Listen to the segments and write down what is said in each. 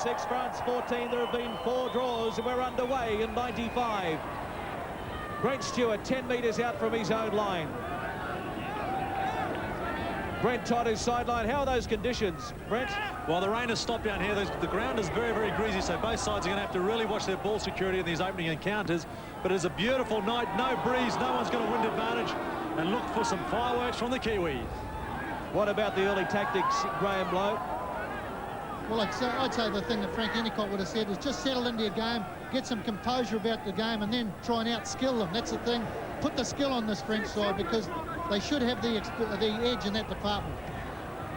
36, France 14. There have been 4 draws, and we're underway in 95. Brent Stewart 10 metres out from his own line. Brent Todd is sideline. How are those conditions, Brent? Well, the rain has stopped down here. The ground is very, very greasy, so both sides are going to have to really watch their ball security in these opening encounters. But it's a beautiful night, no breeze, no one's got a wind advantage, and look for some fireworks from the Kiwis. What about the early tactics, Graham Lowe? Well, I'd say the thing that Frank Endicott would have said is just settle into your game, get some composure about the game, and then try and outskill them. That's the thing. Put the skill on this French side, because they should have the edge in that department.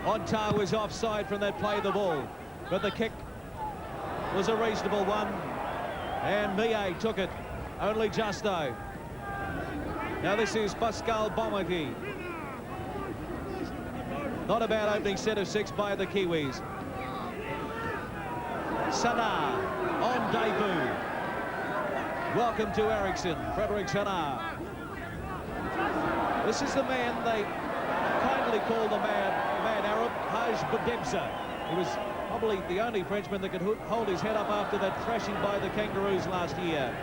Ontar was offside from that play of the ball, but the kick was a reasonable one, and Millet took it, only just though. Now this is Pascal Bomati. Not a bad opening set of 6 by the Kiwis. Sana on debut. Welcome to Ericsson, Frederick Sana. This is the man they kindly call the man Arab, Haj Badebza. He was probably the only Frenchman that could hold his head up after that thrashing by the Kangaroos last year.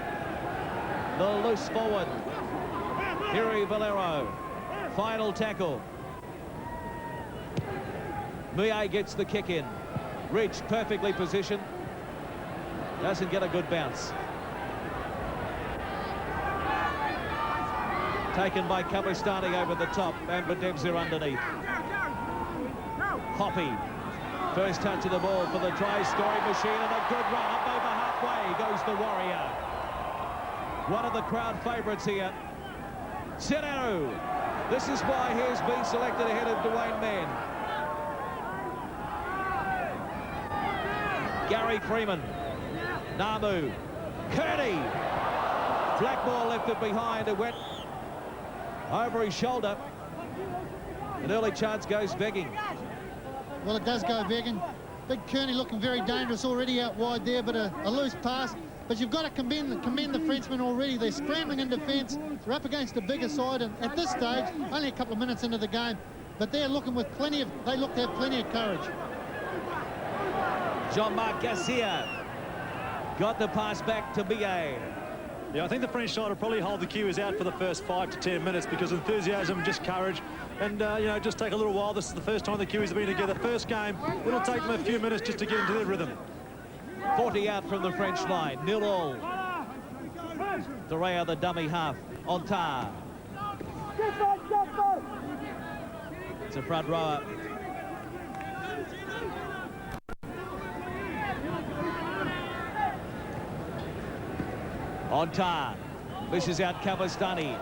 The loose forward, Hiri Valero. Final tackle. Millet gets the kick in. Ridge perfectly positioned. Doesn't get a good bounce. Taken by Kabastani over the top, and Badebza underneath. Hoppy. First touch of the ball for the try-scoring machine, and a good run. Up over halfway goes the Warrior. One of the crowd favourites here. Serrano. This is why he has been selected ahead of Dwayne Mann. Gary Freeman. Namu. Kearney. Blackmore left it behind. It went over his shoulder. An early chance goes begging. Well, it does go begging. Big Kearney looking very dangerous already out wide there, but a loose pass. But you've got to commend the Frenchmen already. They're scrambling in defence. They're up against the bigger side, and at this stage, only a couple of minutes into the game, but they're looking with they look to have plenty of courage. Jean-Marc Garcia got the pass back to Millet. Yeah, I think the French side will probably hold the Kiwis out for the first 5 to 10 minutes because enthusiasm, just courage, and you know, just take a little while. This is the first time the Kiwis have been together. First game, it'll take them a few minutes just to get into their rhythm. 40 out from the French line, 0-0. Dorea, the dummy half. Ontar. It's a front rower. Ontar. Misses out Kabastani.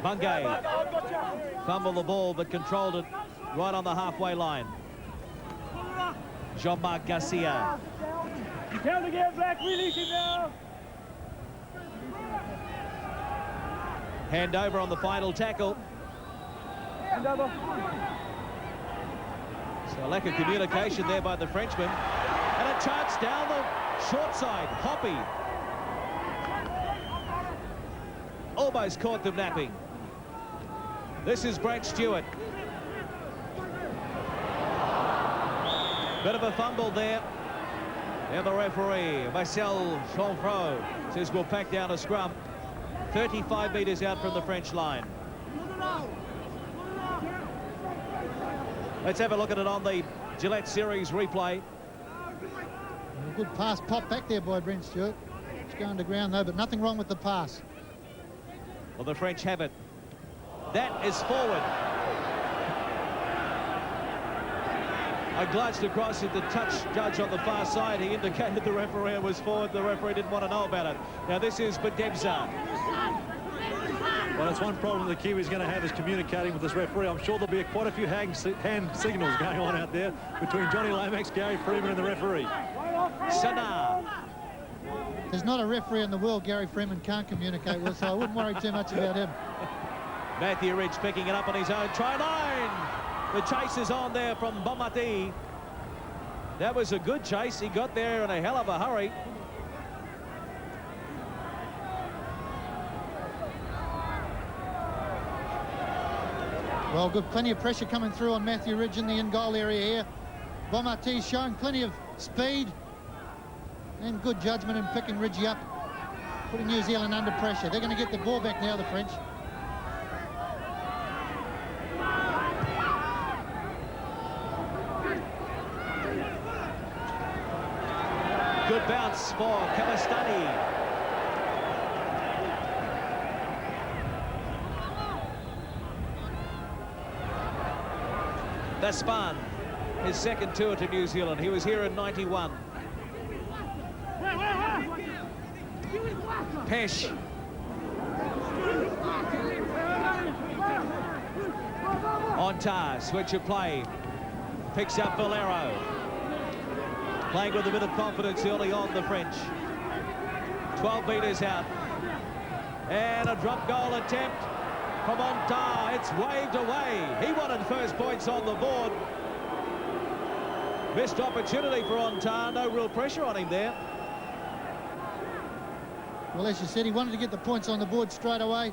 Bungay. Fumbled the ball but controlled it right on the halfway line. Jean-Marc Garcia. Tell to get back, release him now. Hand over on the final tackle. Hand over. So a lack of communication there by the Frenchman. And a chance down the short side. Hoppy. Almost caught them napping. This is Brent Stewart. Bit of a fumble there. And the referee, Marcel Chanfreau, says we'll pack down a scrum. 35 metres out from the French line. Let's have a look at it on the Gillette Series replay. A good pass pop back there by Brent Stewart. It's going to ground though, but nothing wrong with the pass. Well, the French have it. That is forward. I glanced across at the touch judge on the far side. He indicated the referee was forward. The referee didn't want to know about it. Now this is Badebza. Well, it's one problem the Kiwis going to have is communicating with this referee. I'm sure there'll be quite a few hand signals going on out there between Johnny Lomax, Gary Freeman and the referee. Sana. There's not a referee in the world Gary Freeman can't communicate with, so I wouldn't worry too much about him. Matthew Ridge picking it up on his own try line. The chase is on there from Bomati. That was a good chase. He got there in a hell of a hurry. Well, good, plenty of pressure coming through on Matthew Ridge in the in-goal area here. Bomati's showing plenty of speed, and good judgment in picking Ridgie up, putting New Zealand under pressure. They're going to get the ball back now, the French. Good bounce for Kavastani. Daspan, his second tour to New Zealand. He was here in '91. Pesh. Ontar, switch of play. Picks up Valero. Playing with a bit of confidence early on, the French. 12 metres out. And a drop goal attempt from Ontar. It's waved away. He wanted first points on the board. Missed opportunity for Ontar. No real pressure on him there. Well, as you said, he wanted to get the points on the board straight away.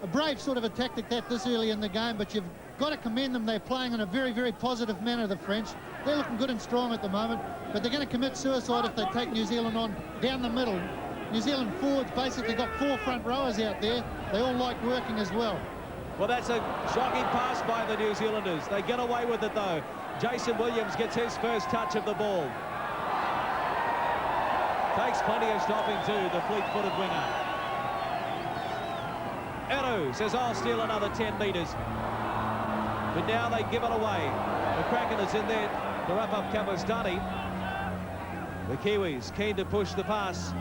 A brave sort of a tactic that this early in the game, but you've got to commend them. They're playing in a very, very positive manner, the French. They're looking good and strong at the moment, but they're going to commit suicide if they take New Zealand on down the middle. New Zealand forwards basically got 4 front rowers out there. They all like working as well. Well, that's a shocking pass by the New Zealanders. They get away with it, though. Jason Williams gets his first touch of the ball. Takes plenty of stopping, too, the fleet-footed winger. Eru says, I'll steal another 10 metres. But now they give it away. The Kraken is in there to wrap up Kavastani. The Kiwis keen to push the pass.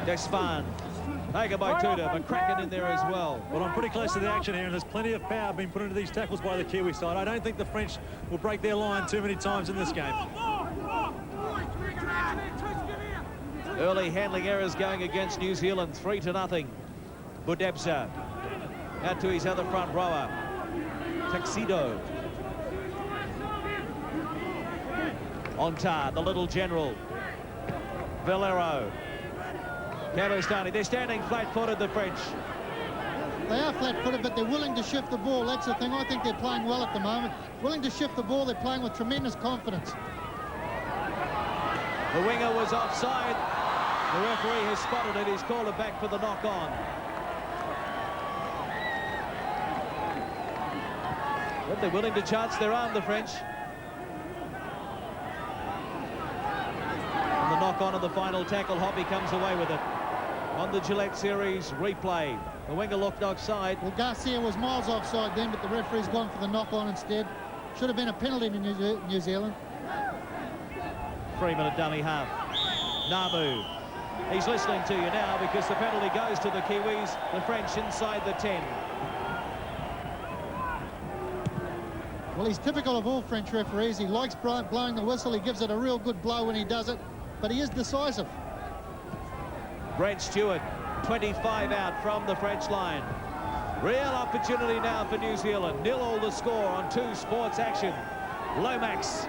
Despan taken by Tudor, but Kraken in there as well. Well, I'm pretty close to the action here, and there's plenty of power being put into these tackles by the Kiwi side. I don't think the French will break their line too many times in this game. Early handling errors going against New Zealand, 3-0. Budebsa out to his other front rower. Tuxedo. Ontar, the little general. Valero. Kavastani. They're standing flat-footed, the French. They are flat-footed, but they're willing to shift the ball. That's the thing. I think they're playing well at the moment. Willing to shift the ball. They're playing with tremendous confidence. The winger was offside. The referee has spotted it. He's called it back for the knock-on. But they're willing to chance their arm, the French. And the knock-on of the final tackle, Hoppy comes away with it. On the Gillette Series replay, the winger looked offside. Well, Garcia was miles offside then, but the referee's gone for the knock-on instead. Should have been a penalty to New Zealand. 3-minute dummy half. Namu. He's listening to you now because the penalty goes to the Kiwis. The French inside the 10. Well, he's typical of all French referees. He likes blowing the whistle. He gives it a real good blow when he does it, but he is decisive. Brent Stewart, 25 out from the French line. Real opportunity now for New Zealand. 0-0 the score on 2 Sports Action. Lomax.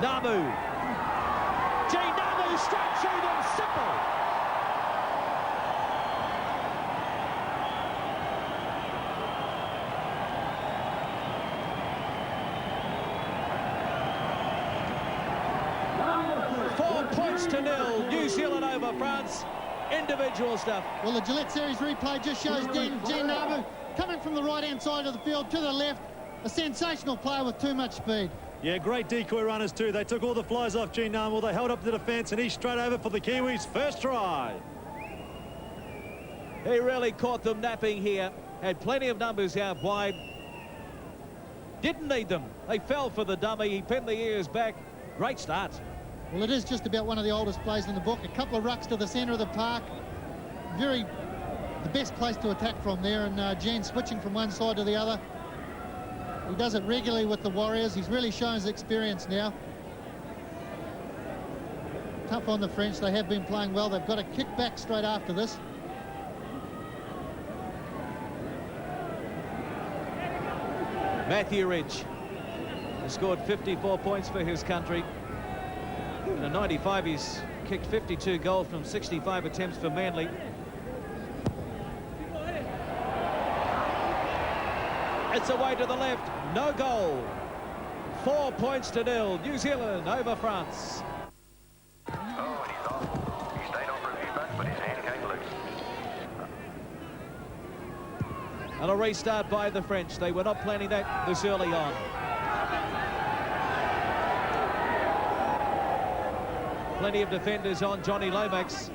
Namu. Gene Namu straight through them, simple. To 0, New Zealand over France. Individual stuff. Well, the Gillette Series replay just shows Gene Namu coming from the right-hand side of the field to the left. A sensational player with too much speed. Yeah, great decoy runners too. They took all the flies off Gene Namu. They held up the defence, and he's straight over for the Kiwis' first try. He really caught them napping here. Had plenty of numbers out wide. Didn't need them. They fell for the dummy. He pinned the ears back. Great start. Well, it is just about one of the oldest plays in the book. A couple of rucks to the centre of the park. The best place to attack from there, and Gene switching from one side to the other. He does it regularly with the Warriors. He's really shown his experience now. Tough on the French. They have been playing well. They've got to kick back straight after this. Matthew Ridge has scored 54 points for his country. In a 95, he's kicked 52 goals from 65 attempts for Manly. It's away to the left. No goal. 4 points to 0. New Zealand over France. Oh, and he's off. He stayed on for a few bucks, but his hand came loose. And a restart by the French. They were not planning that this early on. Plenty of defenders on Johnny Lomax.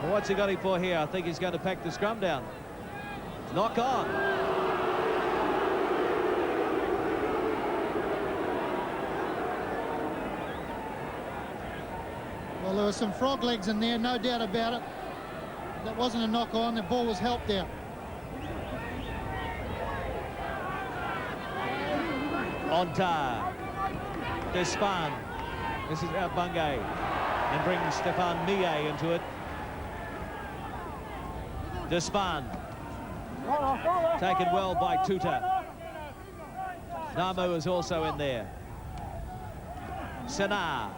Well, what's he got him for here? I think he's going to pack the scrum down. Knock on. Well, there were some frog legs in there, no doubt about it. That wasn't a knock on. The ball was helped out. Onta. Despan. This is out Bungay. And brings Stefan Millet into it. Despan. Taken well by Tuta. Namu is also in there. Senar.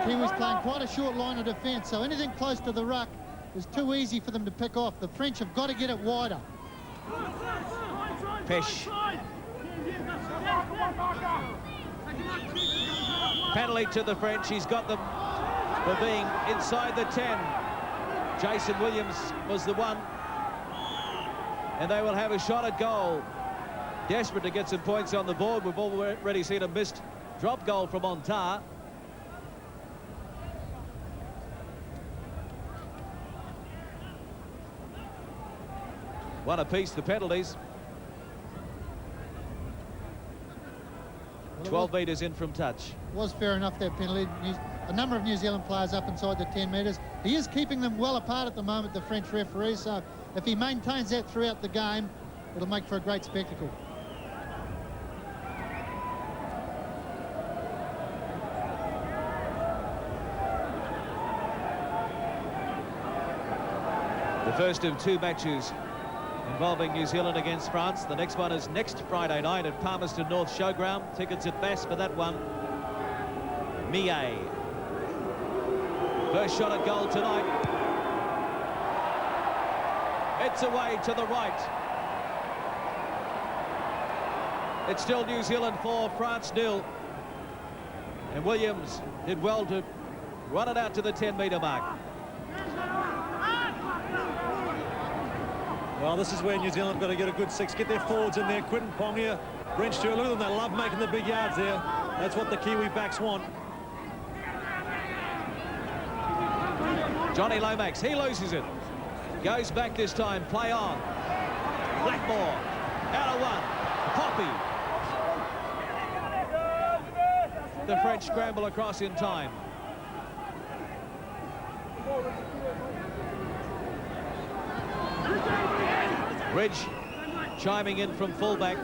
Kiwis playing quite a short line of defence, so anything close to the ruck is too easy for them to pick off. The French have got to get it wider. Pesh. Penalty to the French. He's got them for being inside the 10. Jason Williams was the one. And they will have a shot at goal. Desperate to get some points on the board. We've already seen a missed drop goal from Onta. One apiece, the penalties. 12 metres in from touch. Was fair enough, that penalty. A number of New Zealand players up inside the 10 metres. He is keeping them well apart at the moment, the French referee, so if he maintains that throughout the game, it'll make for a great spectacle. The first of 2 matches involving New Zealand against France. The next one is next Friday night at Palmerston North Showground. Tickets at Bass for that one. Millet. First shot at goal tonight. It's away to the right. It's still New Zealand 4, France 0. And Williams did well to run it out to the 10-metre mark. Well, this is where New Zealand got to get a good 6, get their forwards in there. Quinton Pongia, Brent Stewart, look at them, they love making the big yards there. That's what the Kiwi backs want. Johnny Lomax, he loses it. Goes back this time, play on. Blackmore, out of one. Poppy. The French scramble across in time. Ridge chiming in from fullback.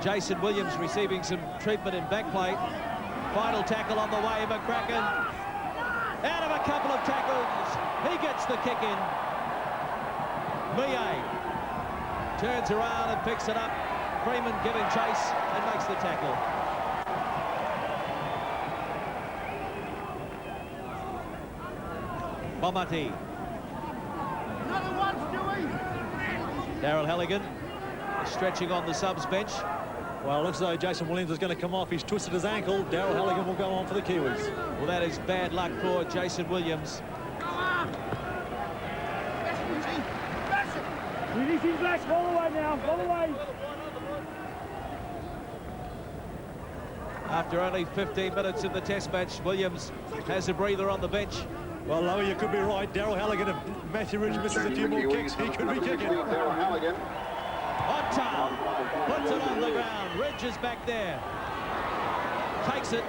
Jason Williams receiving some treatment in back play. Final tackle on the way, McCracken. Out of a couple of tackles, he gets the kick in. Millet turns around and picks it up. Freeman giving chase and makes the tackle. Bomati. Daryl Halligan stretching on the subs bench. Well, looks as though Jason Williams is going to come off. He's twisted his ankle. Daryl Halligan will go on for the Kiwis. Well, that is bad luck for Jason Williams. Releasing Blacks, ball away now, ball away. After only 15 minutes in the test match, Williams has a breather on the bench. Well, Lowy, you could be right. Daryl Halligan, if Matthew Ridge misses a few more kicks, he could be kicking. Halligan. Onta puts it on the ground. Ridge is back there. Takes it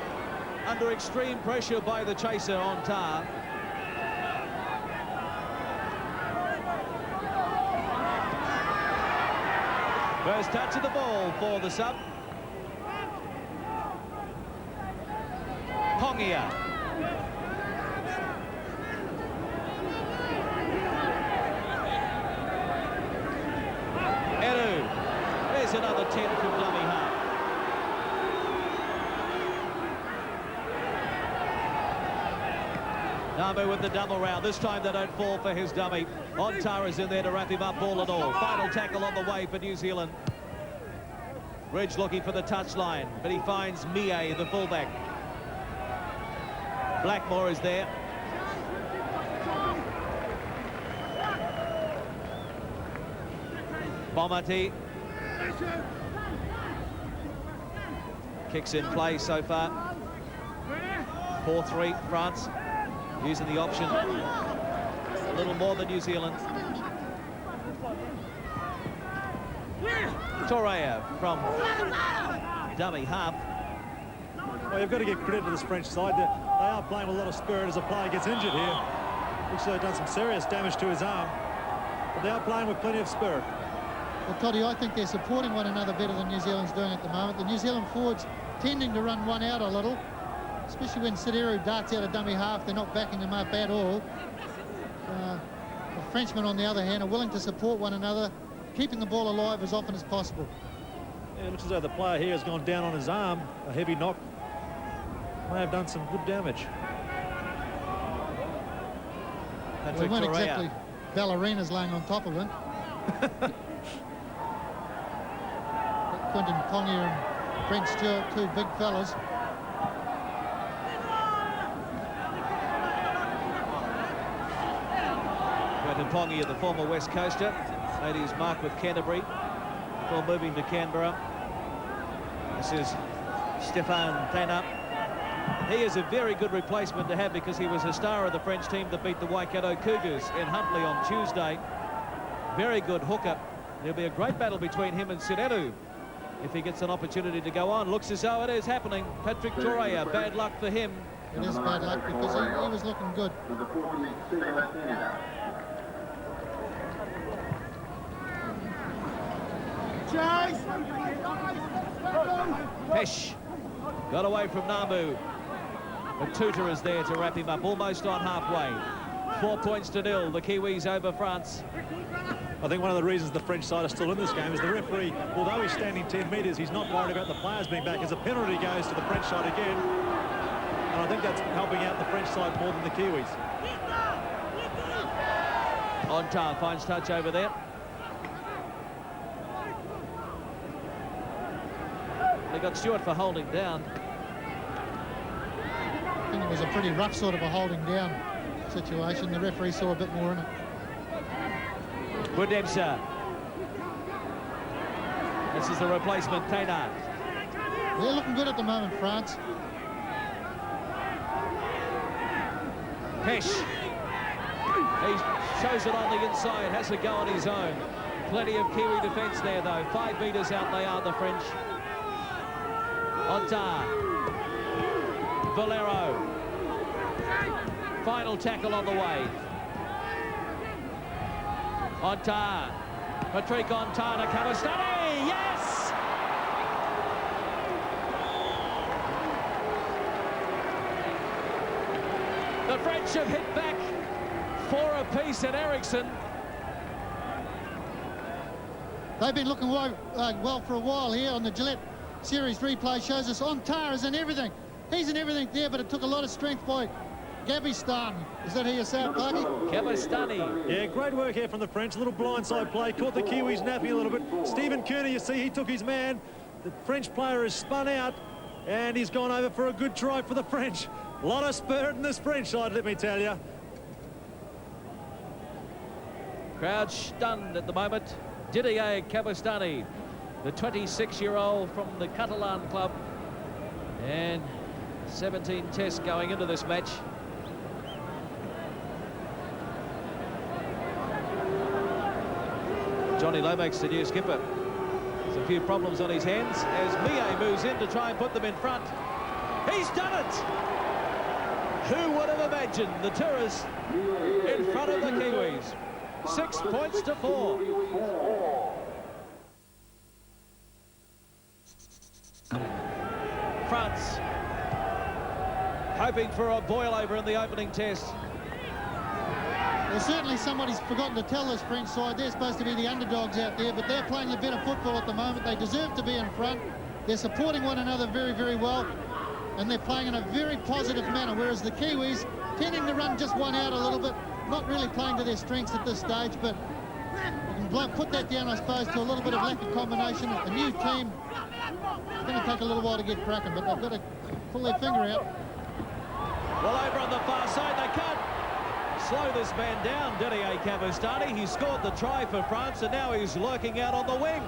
under extreme pressure by the chaser, Onta. First touch of the ball for the sub. Pongia. Eru. There's another 10 from dummy half. Namu with the double round. This time they don't fall for his dummy. Ontara's in there to wrap him up, ball and all. Final tackle on the way for New Zealand. Ridge looking for the touchline, but he finds Mie, the fullback. Blackmore is there. Bomati. Kicks in play so far. 4-3 France. Using the option a little more than New Zealand. Torea from dummy half. Well, you've got to give credit to this French side. They are playing with a lot of spirit as a player gets injured here. Looks like they've done some serious damage to his arm. But they are playing with plenty of spirit. Well, Toddy, I think they're supporting one another better than New Zealand's doing at the moment. The New Zealand forwards tending to run one out a little, especially when Sideru darts out a dummy half. They're not backing him up at all. The Frenchmen, on the other hand, are willing to support one another, keeping the ball alive as often as possible. Yeah, it looks as though the player here has gone down on his arm. A heavy knock. May have done some good damage. We weren't exactly ballerinas laying on top of him. Quentin Pongia and Brent Stewart, two big fellas. Quentin Pongia, the former West Coaster, made his mark with Canterbury before moving to Canberra. This is Stéphane Thénard. He is a very good replacement to have because he was a star of the French team that beat the Waikato Cougars in Huntly on Tuesday. Very good hooker. There'll be a great battle between him and Sideru if he gets an opportunity to go on. Looks as though it is happening. Patrick Torea, bad luck for him. It is bad luck because he was looking good. Pesh got away from Namu, but Tuta is there to wrap him up almost on halfway. 4-0 the Kiwis over France. I think one of the reasons the French side are still in this game is the referee, although he's standing 10 metres, he's not worried about the players being back as a penalty goes to the French side again. And I think that's helping out the French side more than the Kiwis. Ontar finds touch over there. They got Stewart for holding down. I think it was a pretty rough sort of a holding down situation. The referee saw a bit more in it. Budemsa. This is the replacement, Thénard. They're looking good at the moment, France. Pesh. He shows it on the inside, has a go on his own. Plenty of Kiwi defence there, though. 5 metres out they are, the French. Ontar. Valero. Final tackle on the way. Ontar. Patrick Ontar to Kabastani. Yes! The French have hit back 4 apiece at Ericsson. They've been looking well for a while here on the Gillette Series replay. Shows us Ontar is in everything. He's in everything there, but it took a lot of strength by Gabistan. Is that how you say it, Parky? Kabastani. Yeah, great work here from the French. A little blindside play. Caught the Kiwis napping a little bit. Stephen Kearney, you see, he took his man. The French player has spun out, and he's gone over for a good try for the French. A lot of spirit in this French side, let me tell you. Crowd stunned at the moment. Didier Kabastani, the 26-year-old from the Catalan club. And 17 tests going into this match. Johnny Lomax, the new skipper. There's a few problems on his hands as Mie moves in to try and put them in front. He's done it! Who would have imagined the tourists in front of the Kiwis? 6 points to 4. France hoping for a boil over in the opening test. Well, certainly somebody's forgotten to tell this French side they're supposed to be the underdogs out there, but they're playing the better football at the moment. They deserve to be in front. They're supporting one another very, very well, and they're playing in a very positive manner, whereas the Kiwis tending to run just one out a little bit, not really playing to their strengths at this stage, but you can put that down, I suppose, to a little bit of lack of combination. A new team, it's going to take a little while to get cracking, but they've got to pull their finger out. Well, over on the far side, they can't slow this man down, Didier Cavastani. He scored the try for France, and now he's lurking out on the wing.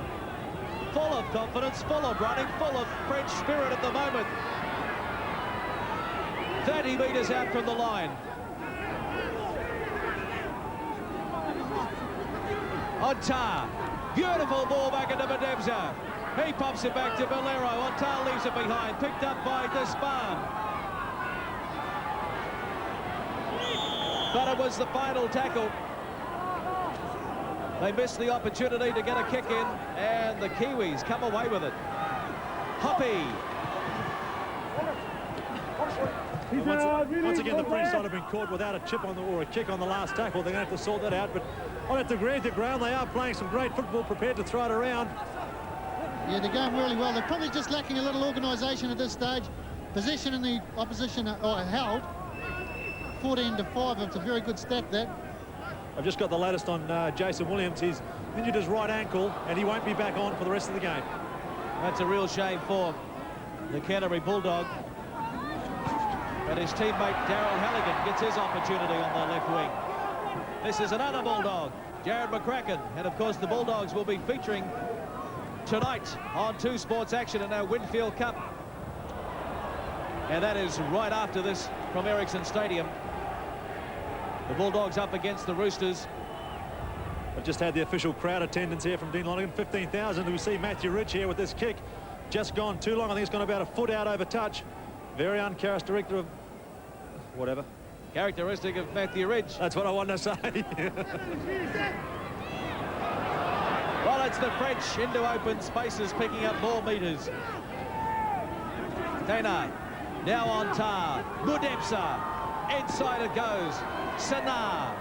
Full of confidence, full of running, full of French spirit at the moment. 30 metres out from the line. Ontar, beautiful ball back into Bedebza. He pops it back to Valero. Ontar leaves it behind, picked up by Despard. But it was the final tackle. They missed the opportunity to get a kick in, and the Kiwis come away with it. Hoppy. Once again, the French side have been caught without a chip on the, or a kick on the last tackle. They're going to have to sort that out. But on at the ground, they are playing some great football, prepared to throw it around. Yeah, they're going really well. They're probably just lacking a little organisation at this stage. Possession in the opposition are held. 14-5. It's a very good stat, that. I've just got the latest on Jason Williams. He's injured his right ankle, and he won't be back on for the rest of the game. That's a real shame for the Canterbury Bulldog. But his teammate Daryl Halligan gets his opportunity on the left wing. This is another Bulldog, Jared McCracken. And of course the Bulldogs will be featuring tonight on 2 Sports Action in our Winfield Cup. And that is right after this from Ericsson Stadium. The Bulldogs up against the Roosters. I've just had the official crowd attendance here from Dean Lonergan, 15,000. We see Matthew Ridge here with this kick. Just gone too long. I think it's gone about a foot out over touch. Very uncharacteristic of whatever. Characteristic of Matthew Ridge. That's what I wanted to say. Well, it's the French into open spaces, picking up more metres. Dana, now on Tar. Budepsa. Inside it goes. Sanar.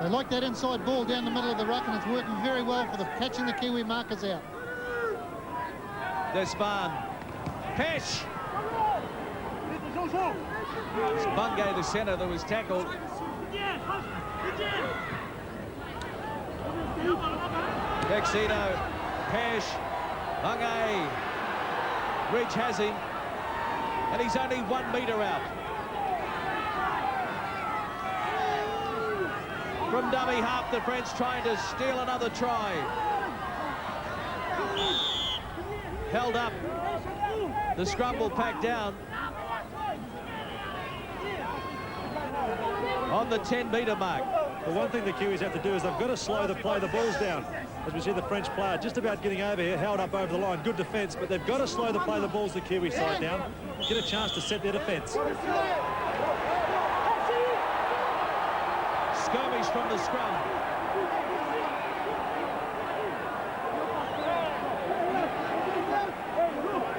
They like that inside ball down the middle of the ruck, and it's working very well for them, catching the Kiwi markers out. Despard. Pesh. It's Bungay, the centre, that was tackled. Vexino. Pesh. Bungay. Ridge has him. And he's only 1 metre out. From dummy half, the French trying to steal another try. Held up. The scrum will pack down. On the 10-metre mark. The one thing the Kiwis have to do is they've got to slow the balls down. As we see the French player just about getting over here, held up over the line. Good defence, but they've got to slow the balls the Kiwi side down. Get a chance to set their defence. Skirmish from the scrum.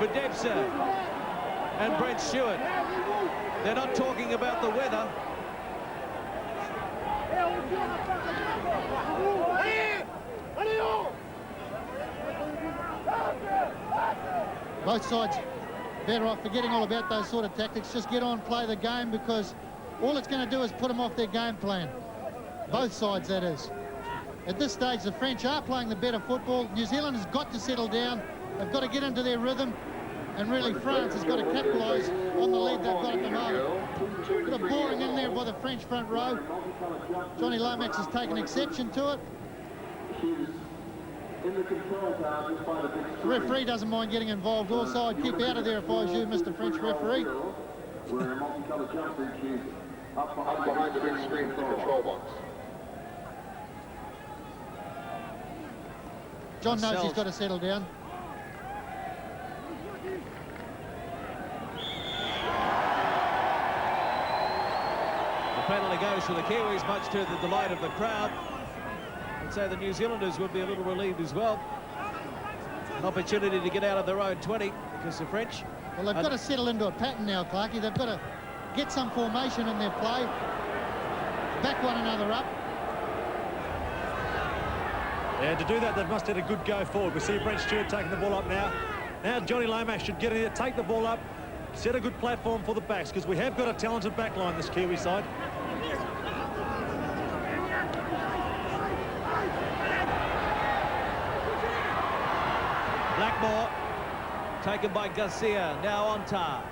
Bedebsa and Brent Stewart. They're not talking about the weather. Both sides better off forgetting all about those sort of tactics. Just get on, play the game, because all it's going to do is put them off their game plan. Both sides, that is. At this stage, the French are playing the better football. New Zealand has got to settle down. They've got to get into their rhythm. And really, France has got to capitalise on the lead they've got at the moment. Bit of boring in there by the French front row. Johnny Lomax has taken exception to it. The referee doesn't mind getting involved. Also, I'd keep out of there if I was you, Mr. French referee. Up behind the big screen in the control box. John knows he's got to settle down. The penalty goes to the Kiwis, much to the delight of the crowd. I'd say the New Zealanders would be a little relieved as well. An opportunity to get out of their own 20, because the French... Well, they've got to settle into a pattern now, Clarkie. They've got to get some formation in their play, back one another up. Yeah, to do that, they must have a good go forward. We see Brent Stewart taking the ball up now. Now Johnny Lomax should get in here, take the ball up, set a good platform for the backs, because we have got a talented back line, this Kiwi side. Blackmore taken by Garcia, now on tar.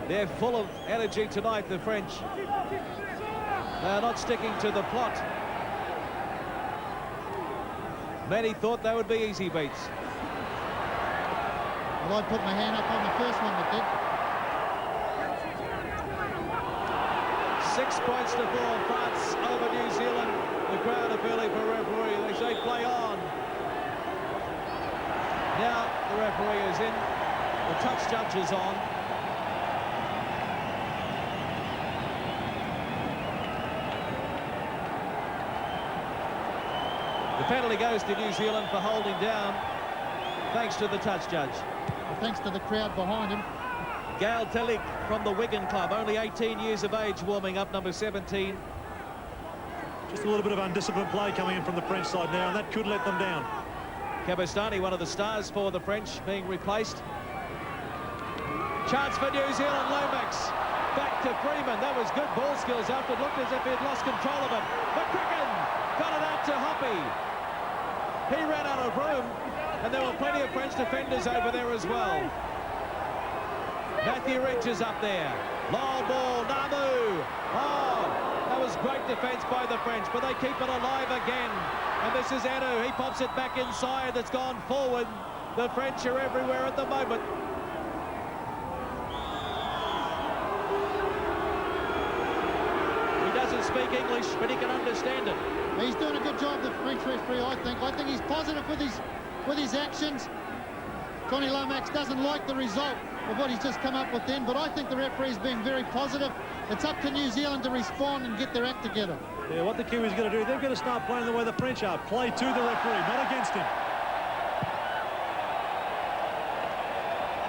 They're full of energy tonight, the French. They're not sticking to the plot. Many thought they would be easy beats. Well, I put my hand up on the first one that did. 6 points to 4, France over New Zealand. The crowd are feeling for referee. They say play on. Now the referee is in. The touch judge is on. The penalty goes to New Zealand for holding down, thanks to the touch judge. Thanks to the crowd behind him. Gail Tillich from the Wigan club, only 18 years of age, warming up, number 17. Just a little bit of undisciplined play coming in from the French side now, and that could let them down. Cabestany, one of the stars for the French, being replaced. Chance for New Zealand, Lomax. Back to Freeman. That was good ball skills after it looked as if he had lost control of it. McCracken got it out to Hoppy. He ran out of room, and there were plenty of French defenders over there as well. Matthew Ridge is up there. Long ball, Namu. Oh, that was great defence by the French, but they keep it alive again. And this is Anu. He pops it back inside. It's gone forward. The French are everywhere at the moment. He doesn't speak English, but he can understand it. He's doing a good job, the French referee, I think. I think he's positive with his actions. Johnny Lomax doesn't like the result of what he's just come up with then, but I think the referee's being very positive. It's up to New Zealand to respond and get their act together. Yeah, what the Kiwis going to do, they're going to start playing the way the French are. Play to the referee, not against him.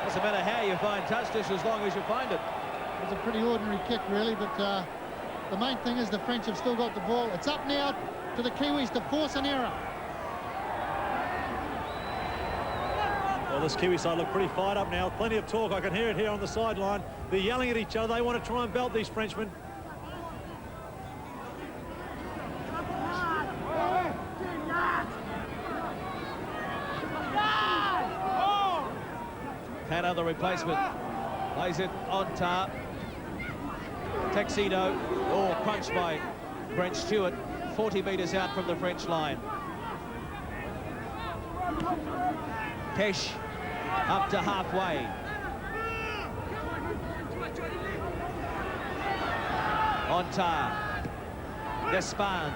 Doesn't matter how you find touch dish as long as you find it. It's a pretty ordinary kick, really, but the main thing is the French have still got the ball. It's up now to the Kiwis to force an error. Well, this Kiwi side look pretty fired up now. Plenty of talk. I can hear it here on the sideline. They're yelling at each other. They want to try and belt these Frenchmen. Tanner, the replacement, lays it on tar. Tuxedo, crunched by Brent Stewart, 40 metres out from the French line. Tesh up to halfway. On tar. Gaspard.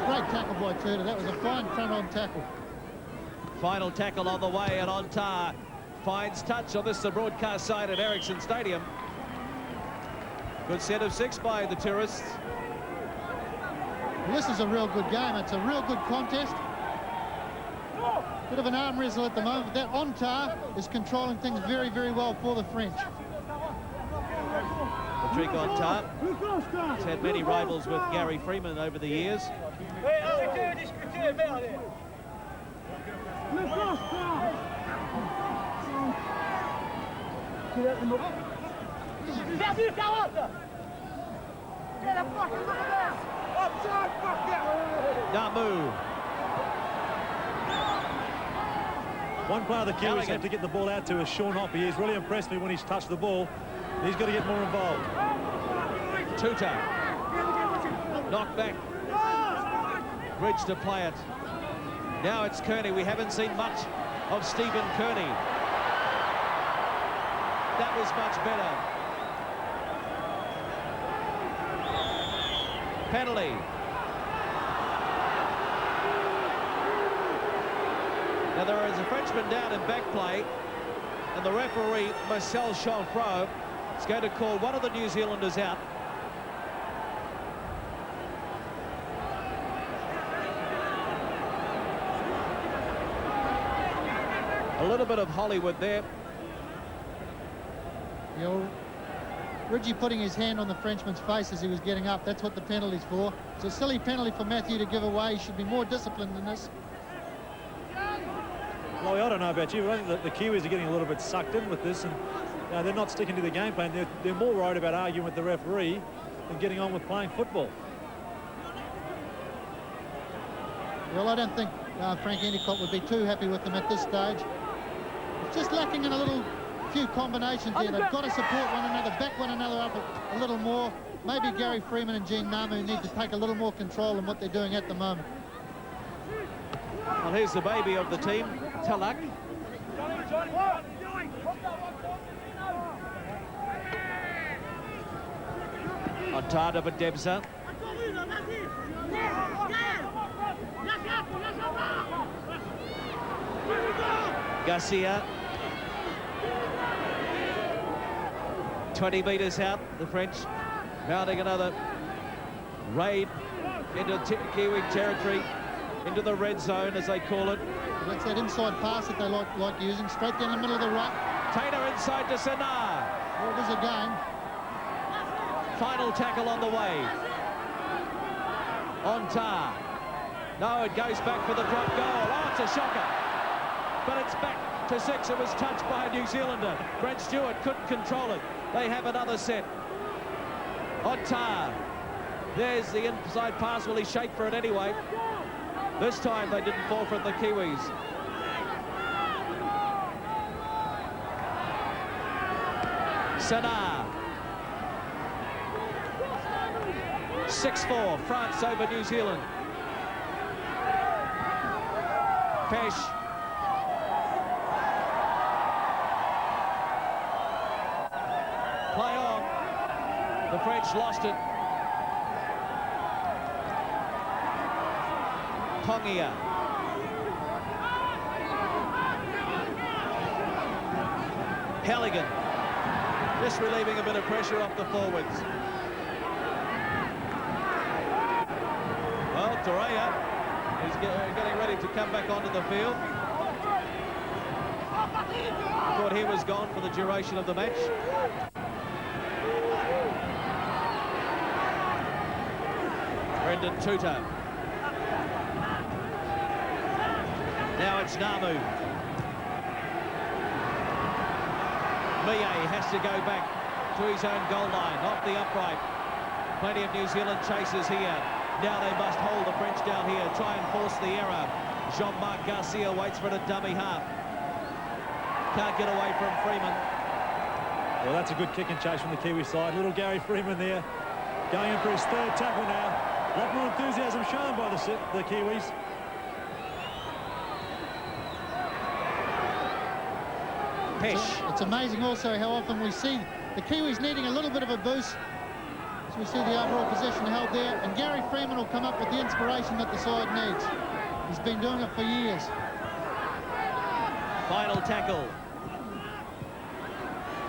Great tackle by Turner. That was a fine front-on tackle. Final tackle on the way, and on tar finds touch on this, the broadcast side at Ericsson Stadium. Good set of 6 by the tourists. Well, this is a real good game. It's a real good contest. Bit of an arm wrestle at the moment, but that on tar is controlling things very, very well for the French. Patrick on tar. He's had many rivals with Gary Freeman over the years. Namu. One player the Kiwis have to get the ball out to is Sean Hoppy. He's really impressed me when he's touched the ball. He's got to get more involved. Tuta. Knocked back. Bridge to play it. Now it's Kearney. We haven't seen much of Stephen Kearney. That was much better. Penalty. Now there is a Frenchman down in back play, and the referee, Marcel Chanfreau, is going to call one of the New Zealanders out. A little bit of Hollywood there. You know, Ridgie putting his hand on the Frenchman's face as he was getting up. That's what the penalty's for. It's a silly penalty for Matthew to give away. He should be more disciplined than this. Chloe, I don't know about you, but I think that the Kiwis are getting a little bit sucked in with this, and they're not sticking to the game plan. They're more worried about arguing with the referee than getting on with playing football. Well, I don't think Frank Endicott would be too happy with them at this stage. It's just lacking in a few combinations there. They've got to support one another, back one another up a little more. Maybe Gary Freeman and Gene Namu need to take a little more control in what they're doing at the moment. Well, here's the baby of the team, Talak. On Tada Badebsa. Garcia. 20 metres out, the French mounting another raid into Kiwi territory, into the red zone, as they call it. That's that inside pass that they like using, straight down the middle of the ruck. Taylor inside to Sanar. Well, it is a game. Final tackle on the way. On Tar. No, it goes back for the drop goal. Oh, it's a shocker. But it's back to 6. It was touched by a New Zealander. Brent Stewart couldn't control it. They have another set. On Tar. There's the inside pass. Will he shake for it anyway? This time they didn't fall from the Kiwis. Sanar. 6-4, France over New Zealand. Pesh. Play on. The French lost it. Pongia. Halligan. Just relieving a bit of pressure off the forwards. Well, Torreira is getting ready to come back onto the field. I thought he was gone for the duration of the match. Brendan Tuta. Now it's Namu. Millet has to go back to his own goal line, off the upright. Plenty of New Zealand chasers here. Now they must hold the French down here, try and force the error. Jean-Marc Garcia waits for it at dummy half. Can't get away from Freeman. Well, that's a good kick and chase from the Kiwi side. Little Gary Freeman there, going in for his third tackle now. A lot more enthusiasm shown by the Kiwis. Pesh. It's amazing also how often we see the Kiwis needing a little bit of a boost. So we see the overall possession held there, and Gary Freeman will come up with the inspiration that the side needs. He's been doing it for years. Final tackle.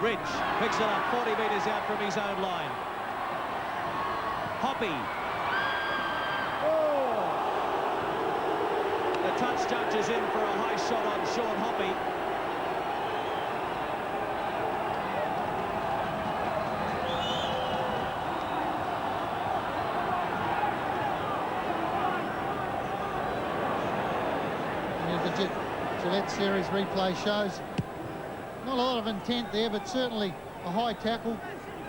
Ridge picks it up 40 metres out from his own line. Hoppy. The touch judge is in for a high shot on Sean Hoppy. Gillette series replay shows not a lot of intent there, but certainly a high tackle.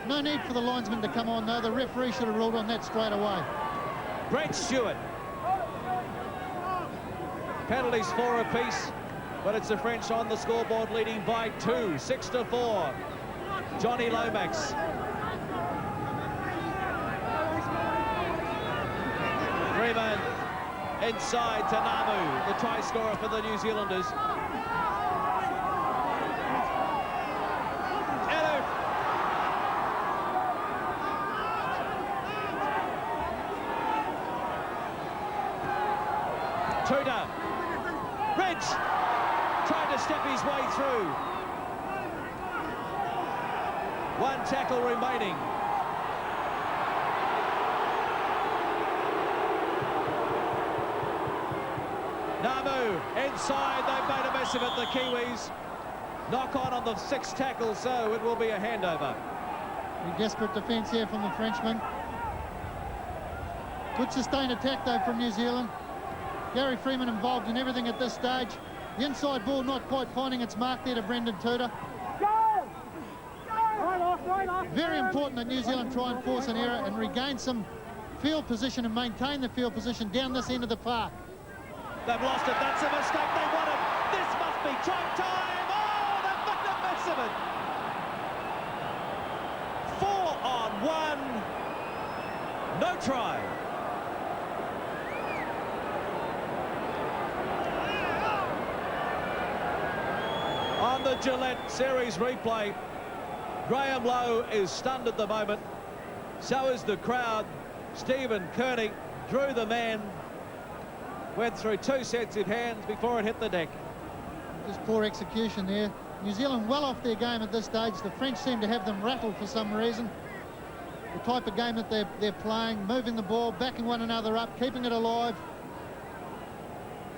No need for the linesman to come on though. The referee should have ruled on that straight away. Brent Stewart. Penalties 4 apiece, but it's the French on the scoreboard leading by 2, 6-4. Johnny Lomax. Freeman inside to Namu, the try scorer for the New Zealanders. Elif. Tuta. Ridge trying to step his way through. One tackle remaining. Namu inside, they've made a mess of it, the Kiwis. Knock on the 6th tackle, so it will be a handover. A desperate defence here from the Frenchman. Good sustained attack though from New Zealand. Gary Freeman involved in everything at this stage. The inside ball not quite finding its mark there to Brendan Tudor. Very important that New Zealand try and force an error and regain some field position and maintain the field position down this end of the park. They've lost it. That's a mistake. They won it. This must be choke time. Oh, they've nicked a miss of it. 4-on-1. No try. On the Gillette Series replay, Graham Lowe is stunned at the moment. So is the crowd. Stephen Kearney drew the man. Went through 2 sets of hands before it hit the deck. Just poor execution there. New Zealand well off their game at this stage. The French seem to have them rattled for some reason. The type of game that they're playing, moving the ball, backing one another up, keeping it alive.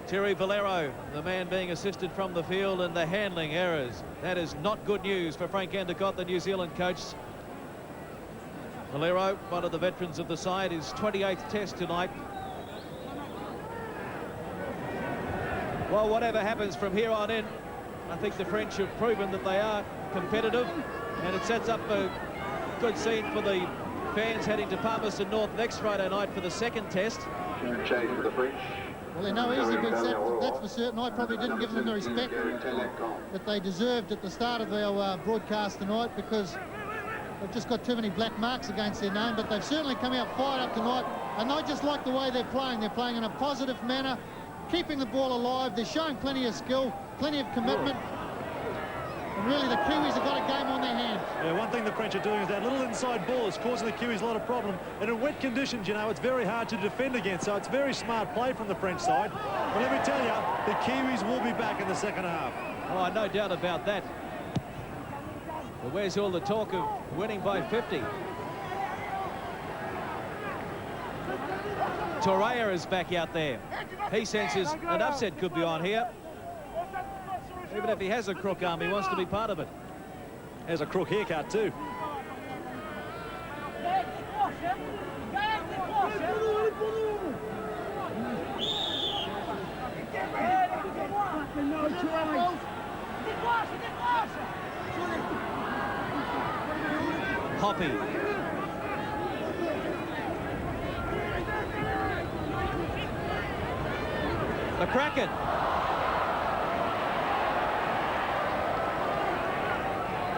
Thierry Valero, the man being assisted from the field, and the handling errors. That is not good news for Frank Endicott, the New Zealand coach. Valero, one of the veterans of the side, his 28th test tonight. Well, whatever happens from here on in, I think the French have proven that they are competitive, and it sets up a good scene for the fans heading to Palmerston North next Friday night for the second test. Change for the French. Well, they're no easy big set, that's for certain. I probably didn't give them the respect that they deserved at the start of our broadcast tonight, because they've just got too many black marks against their name, but they've certainly come out fired up tonight, and I just like the way they're playing. They're playing in a positive manner, keeping the ball alive. They're showing plenty of skill, plenty of commitment. And really, the Kiwis have got a game on their hands. Yeah, one thing the French are doing is that little inside ball is causing the Kiwis a lot of problem. And in wet conditions, you know, it's very hard to defend against. So it's very smart play from the French side. But let me tell you, the Kiwis will be back in the second half. Oh, no doubt about that. But where's all the talk of winning by 50? Torreira is back out there. He senses an upset could be on here. Even if he has a crook arm, he wants to be part of it. Has a crook haircut too. Hoppy. McCracken.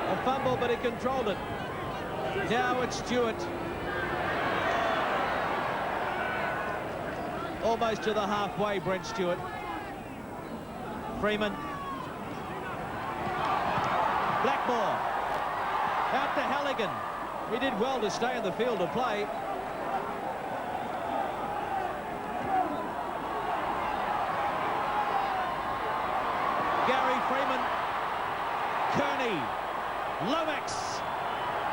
A fumble, but he controlled it. Now it's Stewart. Almost to the halfway, Brent Stewart. Freeman. Blackmore. Out to Halligan. He did well to stay in the field of play. Gary Freeman. Kearney. Lomax.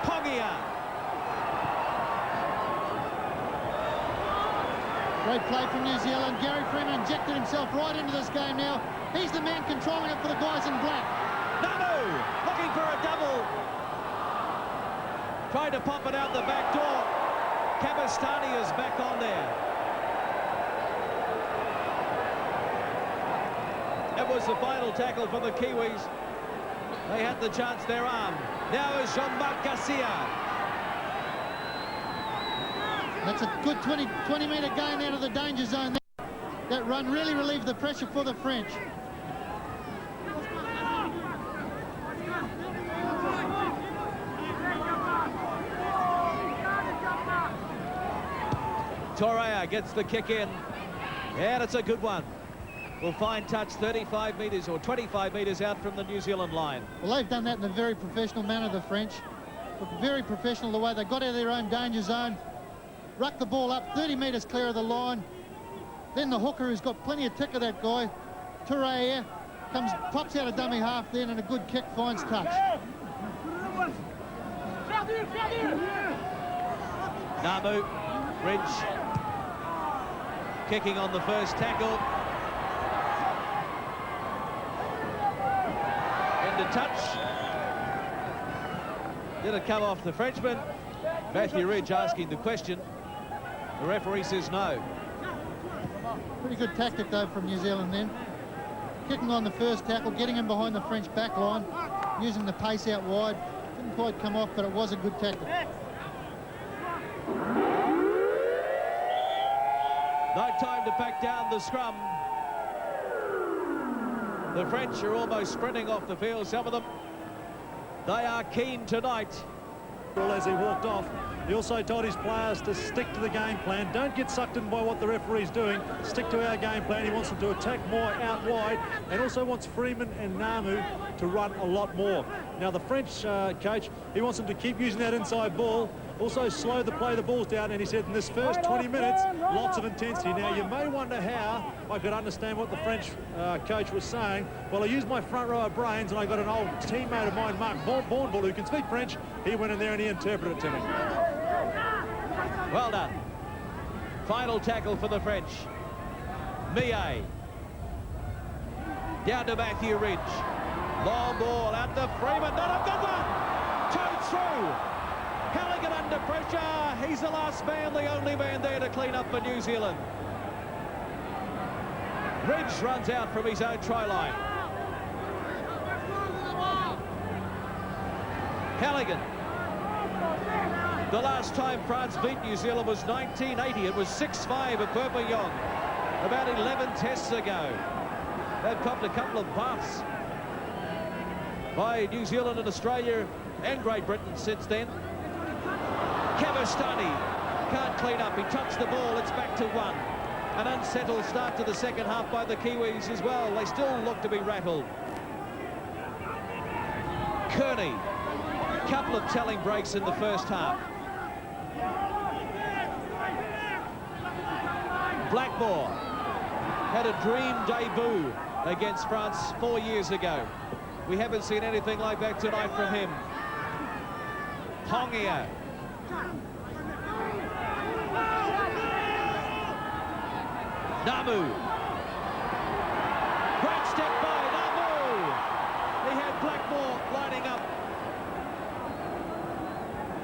Pongia. Great play from New Zealand. Gary Freeman injected himself right into this game now. He's the man controlling it for the guys in black. Namu looking for a double. Trying to pop it out the back door. Kabastani is back on there. That was the final tackle for the Kiwis. They had the chance, their arm. Now is Jean-Marc Garcia. That's a good 20-metre gain out of the danger zone. That run really relieved the pressure for the French. Torreira gets the kick in. And it's a good one. Will find touch 35 metres or 25 metres out from the New Zealand line. Well, they've done that in a very professional manner, the French. Very professional the way they got out of their own danger zone, rucked the ball up 30 metres clear of the line. Then the hooker, who's got plenty of tick of that guy, Torreira, pops out a dummy half then, and a good kick finds touch. Namu, Ridge, kicking on the first tackle. Into touch. Did it come off the Frenchman? Matthew Ridge asking the question. The referee says no. Pretty good tactic, though, from New Zealand then. kicking on the first tackle, getting him behind the French back line, using the pace out wide. Didn't quite come off, but it was a good tackle. No time to back down the scrum. The French are almost sprinting off the field, some of them. They are keen tonight. As he walked off, he also told his players to stick to the game plan. Don't get sucked in by what the referee's doing. Stick to our game plan. He wants them to attack more out wide, and also wants Freeman and Namu to run a lot more. Now, the French coach, he wants them to keep using that inside ball, also slow the balls down, and he said in this first 20 minutes, lots of intensity. Now, you may wonder how I could understand what the French coach was saying. Well, I used my front row of brains, and I got an old teammate of mine, Mark Bourneville, who can speak French. He went in there and he interpreted it to me. Well done. Final tackle for the French. Millet. Down to Matthew Ridge. Long ball out to Freeman. Not a good one. Towed through. Halligan under pressure. He's the last man, the only man there to clean up for New Zealand. Ridge runs out from his own try line. Halligan. The last time France beat New Zealand was 1980. It was 6-5 at Perpignan about 11 tests ago. They've copped a couple of buffs by New Zealand and Australia and Great Britain since then. Cavastani can't clean up. He touched the ball. It's back to 1. An unsettled start to the second half by the Kiwis as well. They still look to be rattled. Kearney, couple of telling breaks in the first half. Blackmore had a dream debut against France 4 years ago. We haven't seen anything like that tonight from him. Pongia. Namu. Great step by Namu. He had Blackmore lining up.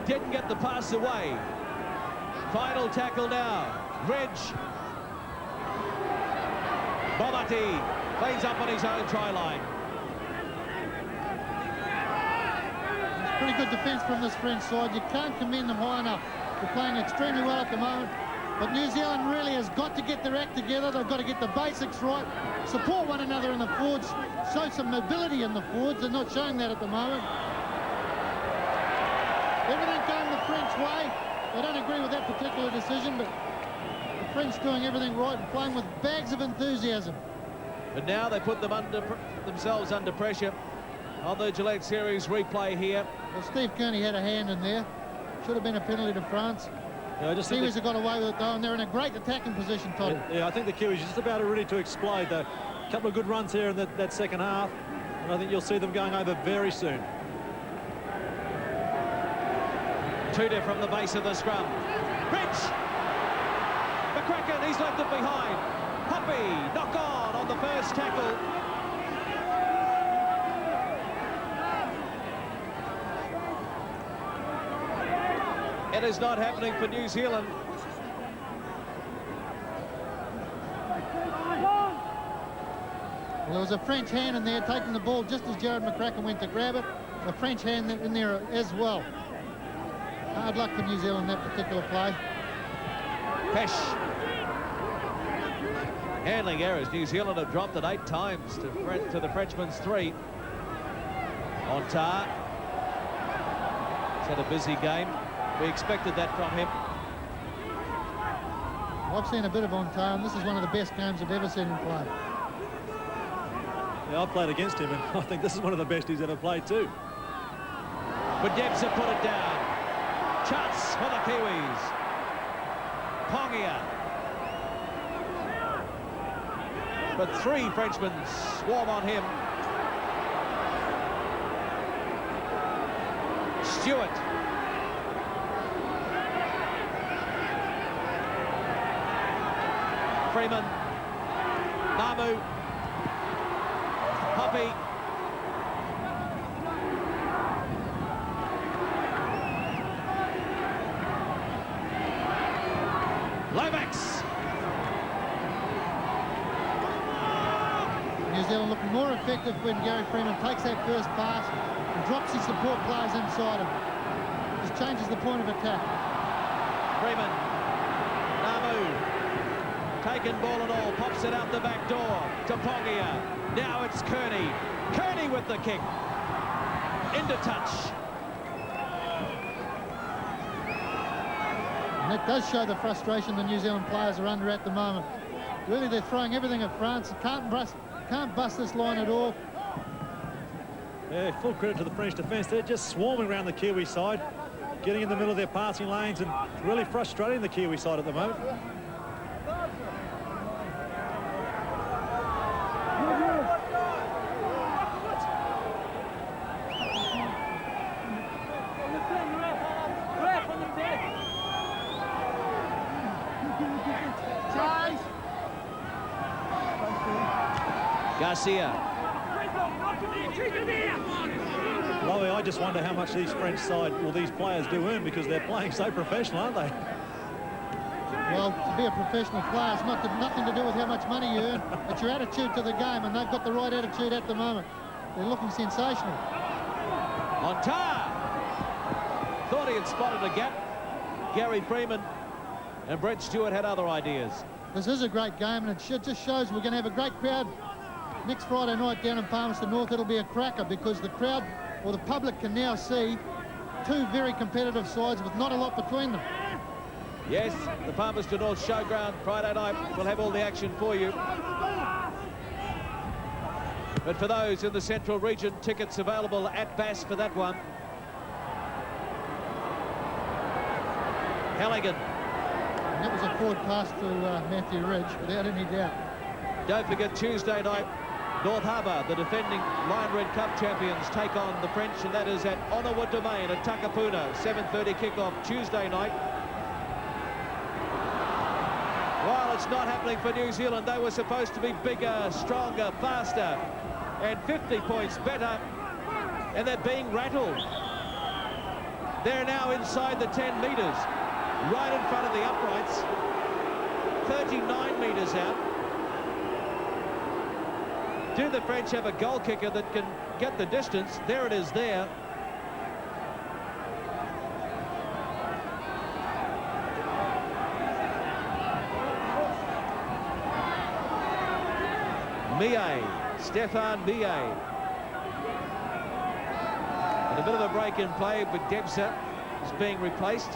Didn't get the pass away. Final tackle now. Ridge. Bomati plays up on his own try line. Pretty good defence from this French side. You can't commend them high enough. They're playing extremely well at the moment. But New Zealand really has got to get their act together. They've got to get the basics right, support one another in the forwards, show some mobility in the forwards. They're not showing that at the moment. Everything going the French way. They don't agree with that particular decision, but the French doing everything right and playing with bags of enthusiasm. But now they put them themselves under pressure on the Gillette Series replay here. Well, Steve Kearney had a hand in there. Should have been a penalty to France. Yeah, I just Kiwis have got away with it though, and they're in a great attacking position, Todd. Yeah, I think the Kiwis are just about ready to explode. A couple of good runs here in that second half, and I think you'll see them going over very soon. Tudor from the base of the scrum. Ridge! McCracken, he's left it behind. Hoppy, knock on the first tackle. It is not happening for New Zealand. Well, there was a French hand in there taking the ball just as Jared McCracken went to grab it. A French hand in there as well. Hard luck for New Zealand in that particular play. Pesh. Handling errors. New Zealand have dropped it 8 times to the Frenchman's 3. Ontar. He's had a busy game. We expected that from him. I've seen a bit of Ontar, and this is one of the best games I've ever seen him play. Yeah, I've played against him, and I think this is one of the best he's ever played too. But Debs have put it down. Chance for the Kiwis. Pongia. But 3 Frenchmen swarm on him. Stewart. Freeman. Namu. Hoppy. Lomax. New Zealand looking more effective when Gary Freeman takes that first pass and drops his support players inside him. Just changes the point of attack. Freeman. Namu. Taken ball and all. Pops it out the back door to Pongia. Now it's Kearney. Kearney with the kick. Into touch. And that does show the frustration the New Zealand players are under at the moment. Really, they're throwing everything at France. Can't bust this line at all. Yeah, full credit to the French defence. They're just swarming around the Kiwi side, getting in the middle of their passing lanes and really frustrating the Kiwi side at the moment. Garcia. Lowy, I just wonder how much these French side, well, these players do earn because they're playing so professional, aren't they? Well, to be a professional player, it's nothing to do with how much money you earn. It's your attitude to the game, and they've got the right attitude at the moment. They're looking sensational. On time. Thought he had spotted a gap. Gary Freeman and Brett Stewart had other ideas. This is a great game, and it just shows we're going to have a great crowd next Friday night down in Palmerston North. It'll be a cracker because the crowd, or the public, can now see two very competitive sides with not a lot between them. Yes, the Palmerston North Showground Friday night will have all the action for you. But for those in the Central region, tickets available at Bass for that one. Halligan. And that was a forward pass to Matthew Ridge, without any doubt. Don't forget Tuesday night, North Harbour, the defending Lion Red Cup champions, take on the French, and that is at Onawa Domain at Takapuna. 7:30 kickoff Tuesday night. While it's not happening for New Zealand, they were supposed to be bigger, stronger, faster, and 50 points better, and they're being rattled. They're now inside the 10 metres, right in front of the uprights, 39 metres out. Do the French have a goal kicker that can get the distance? There it is there. Millet, Stefan Millet. And a bit of a break in play, but Debsa is being replaced.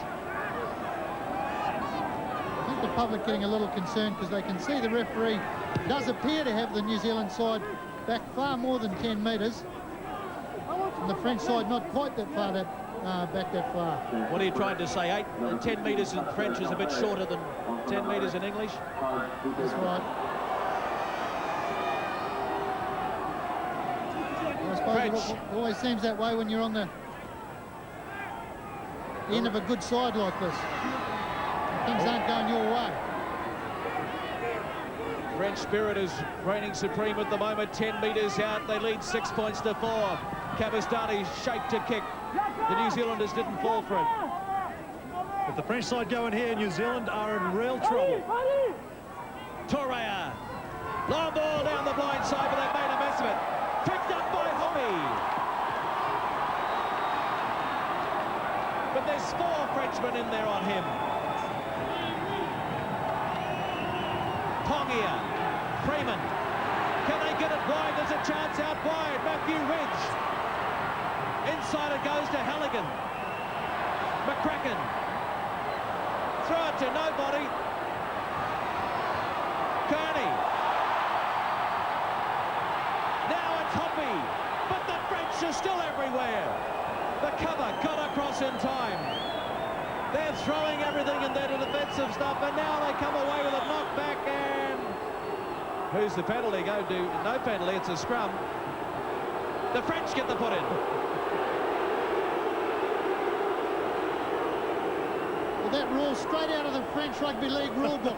I think the public getting a little concerned because they can see the referee does appear to have the New Zealand side back far more than 10 metres. And the French side not quite that far back that far. What are you trying to say? 10 metres in French is a bit shorter than 10 metres in English? That's right. I suppose it always seems that way when you're on the end of a good side like this. Things aren't going your way. French spirit is reigning supreme at the moment. 10 metres out. They lead 6 points to 4. Kabastani shaped to kick. The New Zealanders didn't fall for it. If the French side go in here, New Zealand are in real trouble. Torreira. Long ball down the blind side, but they've made a mess of it. Picked up by Hoppe. But there's 4 Frenchmen in there on him. Pongia, Freeman, can they get it wide? There's a chance out wide. Matthew Ridge. Inside it goes to Halligan. McCracken. Throw it to nobody. Kearney. Now it's Hoppe. But the French are still everywhere. The cover got across in time. They're throwing everything in there to defensive stuff, and now they come away with a knockback, and who's the penalty go to? No penalty, it's a scrum. The French get the put in. Well, that rule straight out of the French Rugby League rule book.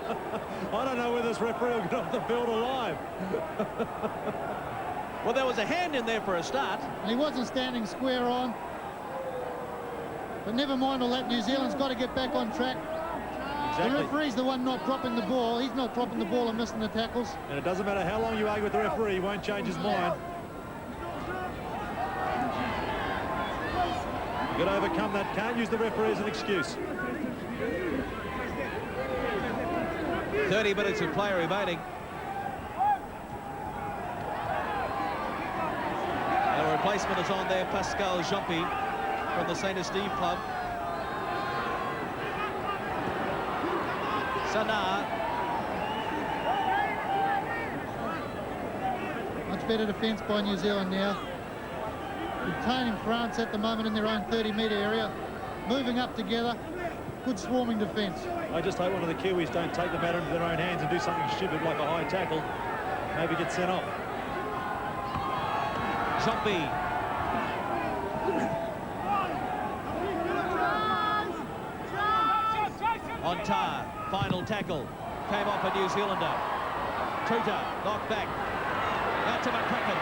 I don't know whether this referee will get off the field alive. Well, there was a hand in there for a start. And he wasn't standing square on. But never mind all that, New Zealand's got to get back on track. Exactly. The referee's the one not dropping the ball. He's not dropping the ball and missing the tackles. And it doesn't matter how long you argue with the referee, he won't change his mind. You've got to overcome that. Can't use the referee as an excuse. 30 minutes of play remaining. And a replacement is on there, Pascal Jumpy from the St. Esteve club. Sana. Much better defence by New Zealand now. Containing France at the moment in their own 30-metre area. Moving up together. Good swarming defence. I just hope one of the Kiwis don't take the matter into their own hands and do something stupid like a high tackle. Maybe get sent off. Jumpy. On tar. Final tackle. Came off a New Zealander. Tuta knocked back. Out to McCracken.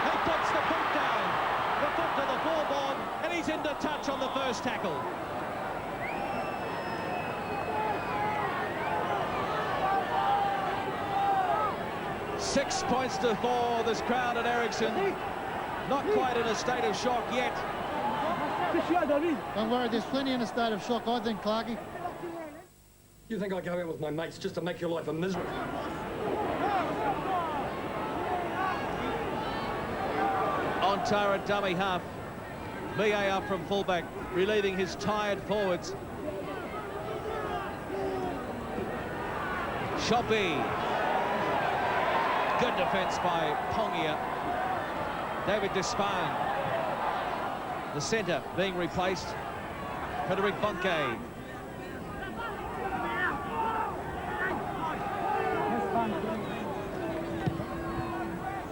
He puts the foot down. The foot to the floorboard, and he's into touch on the first tackle. Six points to 4. This crowd at Ericsson. Not quite in a state of shock yet. Don't worry, there's plenty in a state of shock, I think, Clarkie. You think I go out with my mates just to make your life a misery? On Tara, dummy half. VA up from fullback, relieving his tired forwards. Shoppy. Good defence by Pongia. David Despane. The centre being replaced. Frederic Bonke.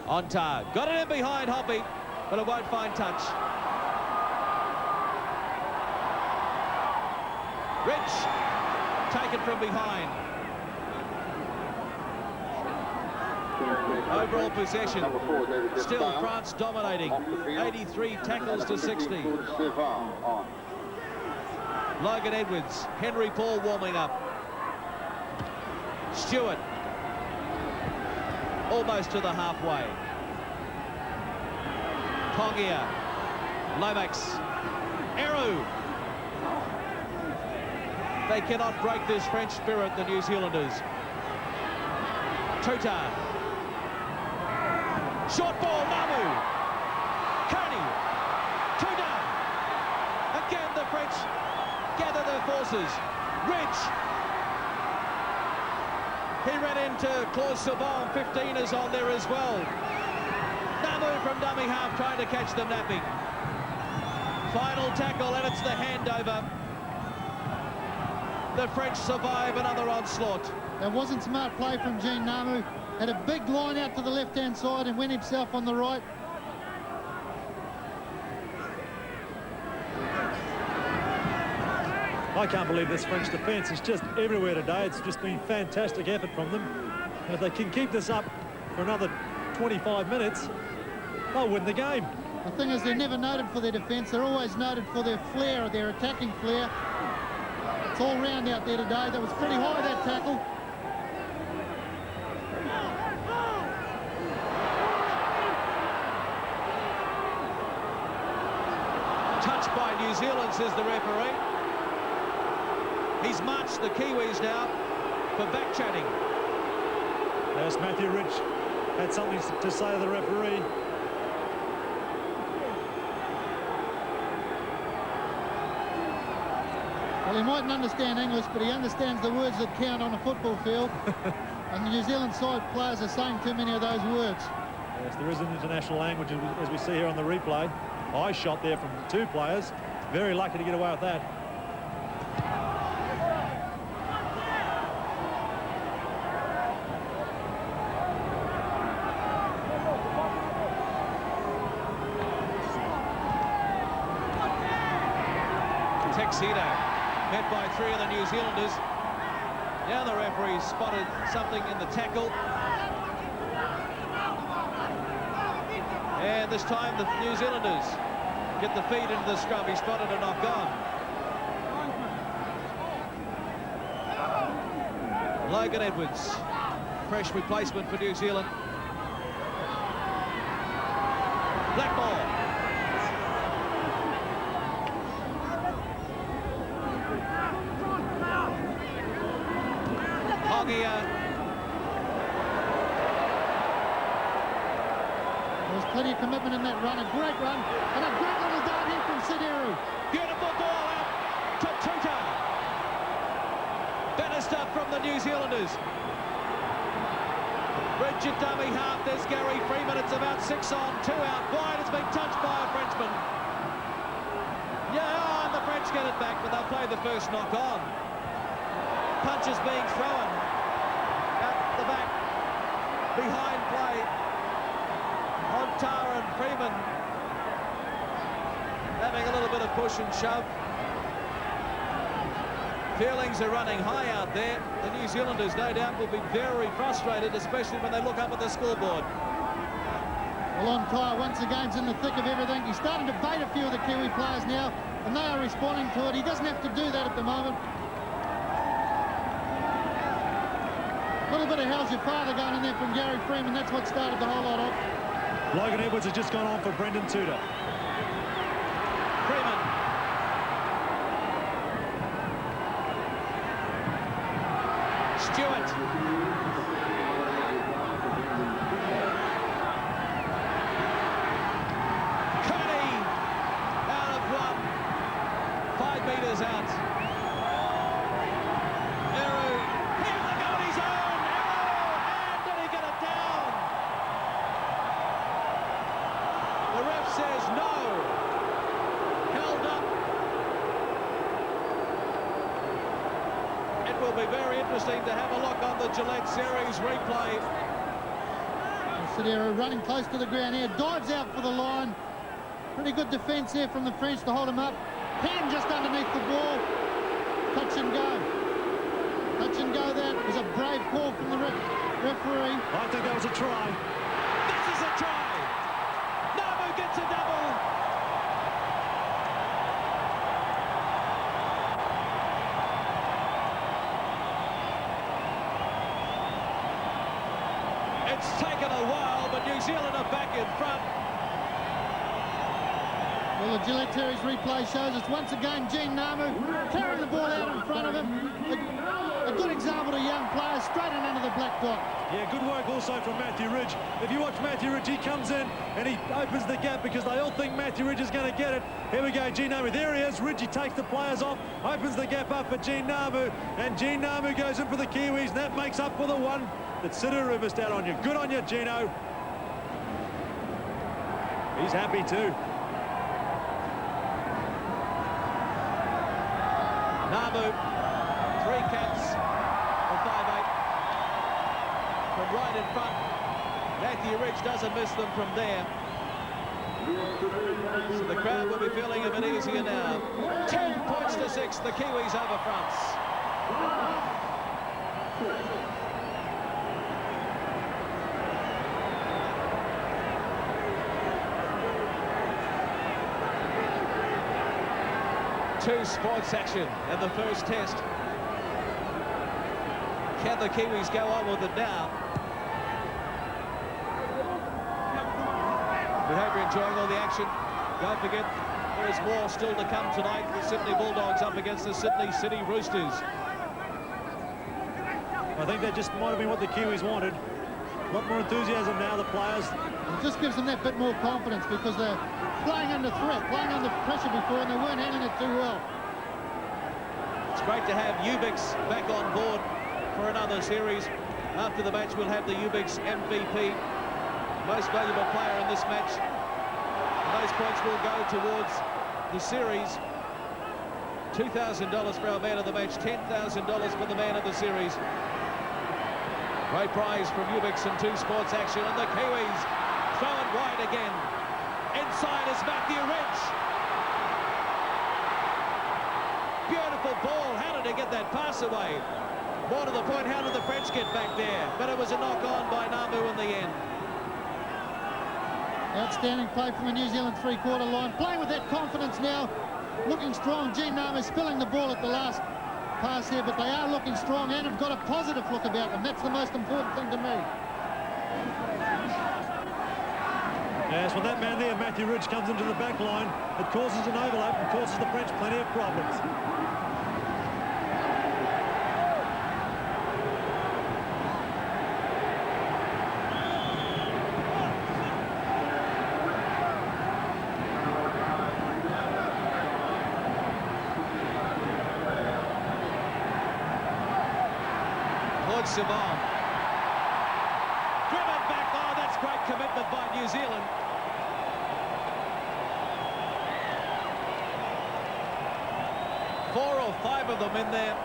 Ontar got it in behind Hoppy, but it won't find touch. Rich taken from behind. Overall possession, still France dominating, 83 tackles to 60. Logan Edwards, Henry Paul warming up. Stewart, almost to the halfway. Pongia, Lomax, Eru. They cannot break this French spirit, the New Zealanders. Tuta. Short ball, Namu. Kearney. Tuta. Again, the French gather their forces. Ridge. He ran into Claude Sauvant. 15 is on there as well. Namu from dummy half trying to catch them napping. Final tackle, and it's the handover. The French survive another onslaught. That wasn't smart play from Jean Namu. Had a big line out to the left-hand side and went himself on the right. I can't believe this French defence is just everywhere today. It's just been fantastic effort from them. And if they can keep this up for another 25 minutes, they'll win the game. The thing is, they're never noted for their defence. They're always noted for their flair, their attacking flair. It's all round out there today. That was pretty high, that tackle. Touched by New Zealand, says the referee. He's marched the Kiwis now for back-chatting. There's Matthew Rich. Had something to say to the referee. Well, he mightn't understand English, but he understands the words that count on a football field. And the New Zealand side players are saying too many of those words. Yes, there is an international language, as we see here on the replay. High shot there from the two players. Very lucky to get away with that. Texedo met by 3 of the New Zealanders. Now the referee spotted something in the tackle. And this time the New Zealanders get the feed into the scrum. He spotted a knock on. Logan Edwards, fresh replacement for New Zealand. Black ball. Hongia. There's plenty of commitment in that run. A great run and a great little dart here from Sideru. Beautiful ball out to Tuta. Better stuff from the New Zealanders. Richard dummy half. There's Gary Freeman. It's about 6 on, 2 out. Wide has been touched by a Frenchman. Yeah, and the French get it back, but they'll play the first knock on. Punches being thrown at the back. Behind play. On Tara and Freeman. Having a little bit of push and shove. Feelings are running high out there. The New Zealanders, no doubt, will be very frustrated, especially when they look up at the scoreboard. Well, on Tyre once again is in the thick of everything. He's starting to bait a few of the Kiwi players now, and they are responding to it. He doesn't have to do that at the moment. A little bit of how's your father going in there from Gary Freeman. That's what started the whole lot off. Logan Edwards has just gone on for Brendan Tudor. Freeman. Stewart. Kearney out of 1. 5 metres out. Arrow. Here's the goal, his own. Arrow. And did he get it down? The ref says no. Held up. It will be very interesting to have a look on the Gillette Series replay. Sideru running close to the ground here, dives out for the line. Pretty good defence here from the French to hold him up. Pen just underneath the ball. Touch and go. Touch and go. That was a brave call from the referee. I think that was a try. This is a try. Namu gets a double. It's taken a while, but New Zealand are back in front. Well, the Gillette Series replay shows us once again Gene Namu carrying the ball out in front of him. A good example to young players straight in under the black dot. Yeah, good work also from Matthew Ridge. If you watch Matthew Ridge, he comes in and he opens the gap because they all think Matthew Ridge is going to get it. Here we go, Gene Namu. There he is. Ridge, takes the players off, opens the gap up for Gene Namu, and Gene Namu goes in for the Kiwis, and that makes up for the one that Sideru missed out on you. Good on you, Gino. He's happy too. Namu, 3 caps for 5'8". From right in front. Matthew Ridge doesn't miss them from there. So the crowd will be feeling a bit easier now. 10 points to 6, the Kiwis over France. Two sports action in the first test. Can the Kiwis go on with it now? We hope you're enjoying all the action. Don't forget, there's more still to come tonight. The Sydney Bulldogs up against the Sydney City Roosters. I think that just might have been what the Kiwis wanted. A lot more enthusiasm now, the players. It just gives them that bit more confidence because they're playing under threat, playing under pressure before, and they weren't handling it too well. It's great to have Ubix back on board for another series. After the match, we'll have the Ubix MVP, most valuable player in this match. And those points will go towards the series. $2,000 for our man of the match, $10,000 for the man of the series. Great prize from Ubix and 2 sports action, and the Kiwis throw it wide again. Inside is Matthew Ridge. Beautiful ball. How did he get that pass away? More to the point, how did the French get back there? But it was a knock-on by Namu in the end. Outstanding play from the New Zealand three-quarter line. Playing with that confidence now. Looking strong. Gene Namu spilling the ball at the last pass here, but they are looking strong and have got a positive look about them. That's the most important thing to me. Yes, when that man there, Matthew Ridge, comes into the back line, it causes an overlap and causes the French plenty of problems. Savon. Driven back. Oh, that's great commitment by New Zealand. Four or five of them in there.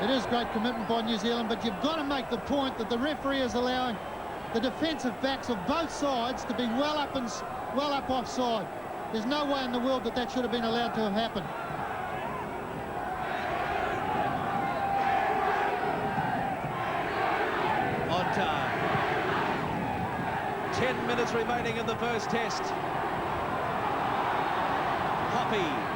It is great commitment by New Zealand, but you've got to make the point that the referee is allowing the defensive backs of both sides to be well up offside. There's no way in the world that should have been allowed to have happened. On time. 10 minutes remaining in the first test. Hoppy.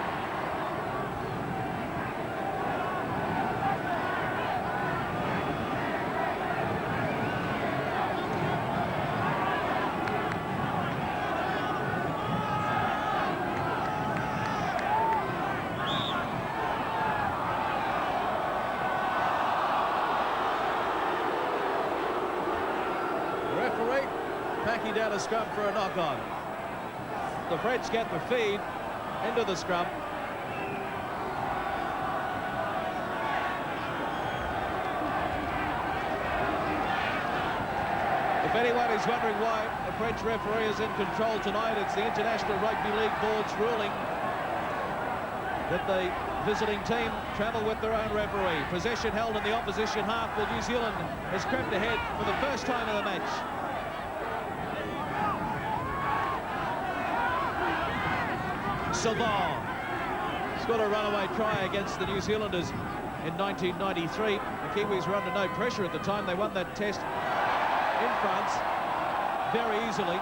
Referee backing down a scrum for a knock-on. The French get the feed into the scrum. If anyone is wondering why the French referee is in control tonight, it's the International Rugby League Board's ruling that the visiting team travel with their own referee. Possession held in the opposition half, while New Zealand has crept ahead for the first time in the match. Savon scored a runaway try against the New Zealanders in 1993. The Kiwis were under no pressure at the time. They won that test in France very easily.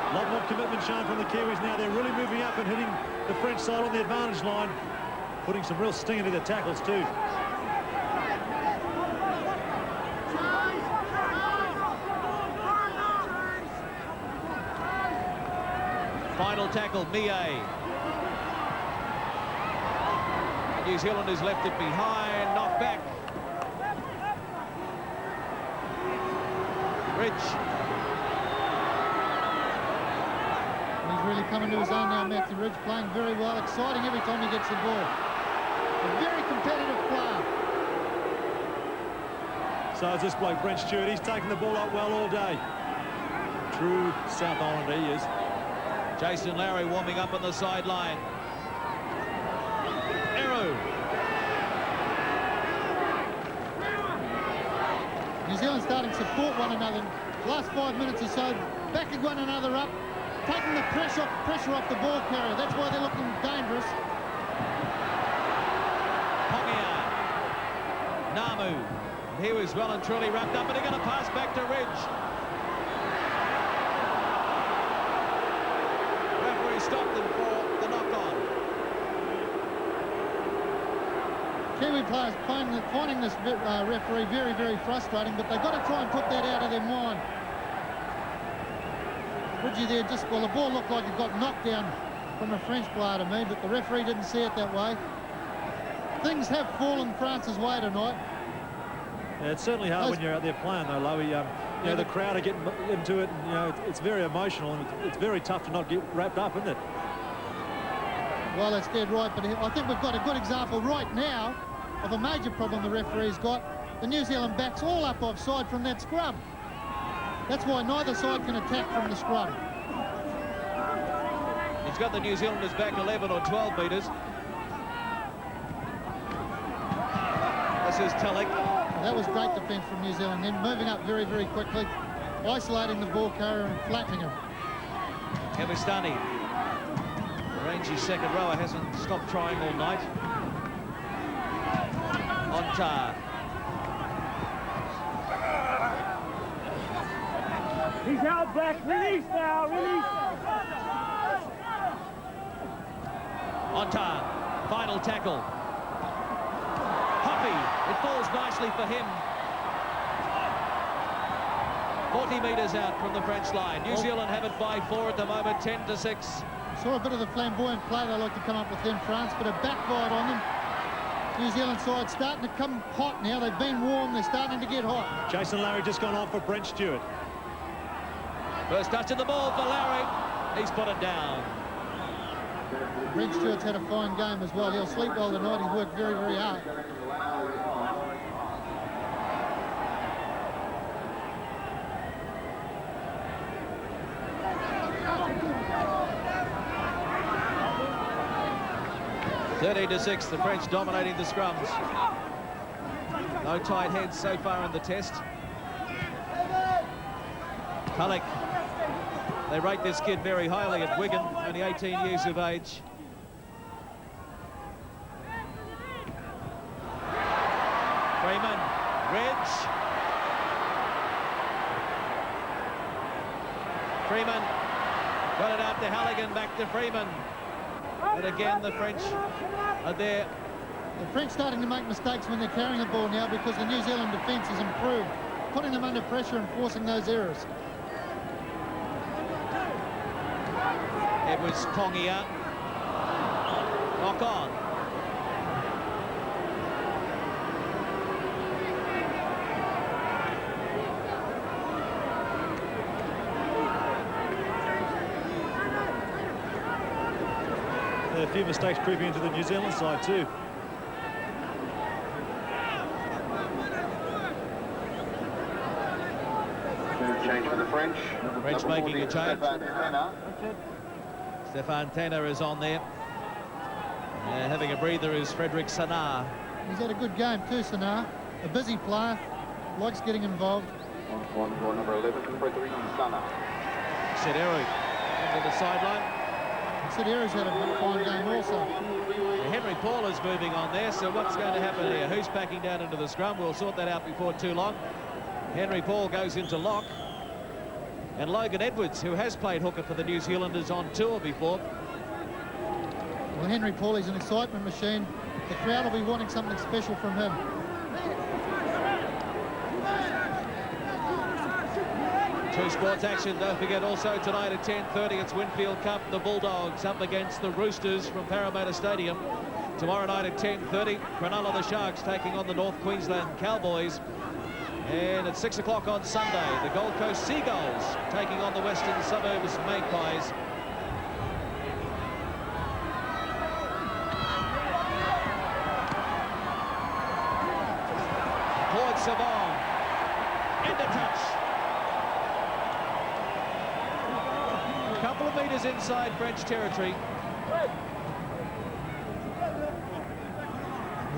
A lot more commitment shown from the Kiwis now. They're really moving up and hitting the French side on the advantage line, putting some real sting into their tackles too. Final tackle, Millet. New Zealanders left it behind, knocked back. Ridge. He's really coming to his own now, Matthew Ridge, playing very well, exciting every time he gets the ball. A very competitive player. So is this bloke, Brent Stewart. He's taken the ball up well all day. True South Islander he is. Jason Lowry warming up on the sideline. Eru. New Zealand starting to support one another. Last 5 minutes or so, backing one another up, taking the pressure off the ball carrier. That's why they're looking dangerous. Pongia. Namu. He was well and truly wrapped up, and they're going to pass back to Ridge. Referee stopped them for the knock-on. Kiwi players finding this referee very, very frustrating, but they've got to try and put that out of their mind. Ridgey there well, the ball looked like it got knocked down from a French player to me, but the referee didn't see it that way. Things have fallen France's way tonight. Yeah, it's certainly hard when you're out there playing, though, Lowy. You know, the crowd are getting into it, and, you know, it's very emotional, and it's very tough to not get wrapped up, isn't it? Well, that's dead right, but I think we've got a good example right now of a major problem the referee's got. The New Zealand backs all up offside from that scrum. That's why neither side can attack from the scrum. He's got the New Zealanders back 11 or 12 metres. This is Tillich. That was great defence from New Zealand, then moving up very, very quickly, isolating the ball carrier and flattening him. Kevistani. Rangy second rower hasn't stopped trying all night. Ontar. He's out, Black. Release now. Release. Onta, final tackle. Hoppy, it falls nicely for him. 40 metres out from the French line. New Zealand have it by 4 at the moment, 10-6. Saw a bit of the flamboyant play they like to come up with in France, but it backfired on them. New Zealand side starting to come hot now. They've been warm, they're starting to get hot. Jason Larry just gone on for Brent Stewart. First touch of the ball for Larry. He's put it down. Brent Stewart's had a fine game as well. He'll sleep well tonight. He's worked very, very hard. (30-6), the French dominating the scrums. No tight heads so far in the test. Tulloch, they rate this kid very highly at Wigan, only 18 years of age. Freeman, Reg. Freeman got it out to Halligan, back to Freeman. But again, the French are there. The French starting to make mistakes when they're carrying the ball now because the New Zealand defence has improved, putting them under pressure and forcing those errors. Edwards, Pongia. Knock on. There are a few mistakes creeping into the New Zealand side too. Change for the French. French Number making a 40, change. Stefan Tenner. Stefan Tenner is on there. Having a breather is Frederick Sanar. He's had a good game too, Sanar. A busy player, likes getting involved. On number 11, Frederick Sana. Sideru into the sideline. Sideru's had a fine game also. Henry Paul is moving on there, so what's going to happen here? Who's backing down into the scrum? We'll sort that out before too long. Henry Paul goes into lock. And Logan Edwards, who has played hooker for the New Zealanders on tour before. Well, Henry Paul is an excitement machine. The crowd will be wanting something special from him. Two sports action, don't forget also tonight at 10:30 it's Winfield Cup, the Bulldogs up against the Roosters from Parramatta Stadium. Tomorrow night at 10:30, Cronulla the Sharks taking on the North Queensland Cowboys. And at 6 o'clock on Sunday, the Gold Coast Seagulls taking on the Western Suburbs Magpies. Claude Savon, into touch. A couple of metres inside French territory.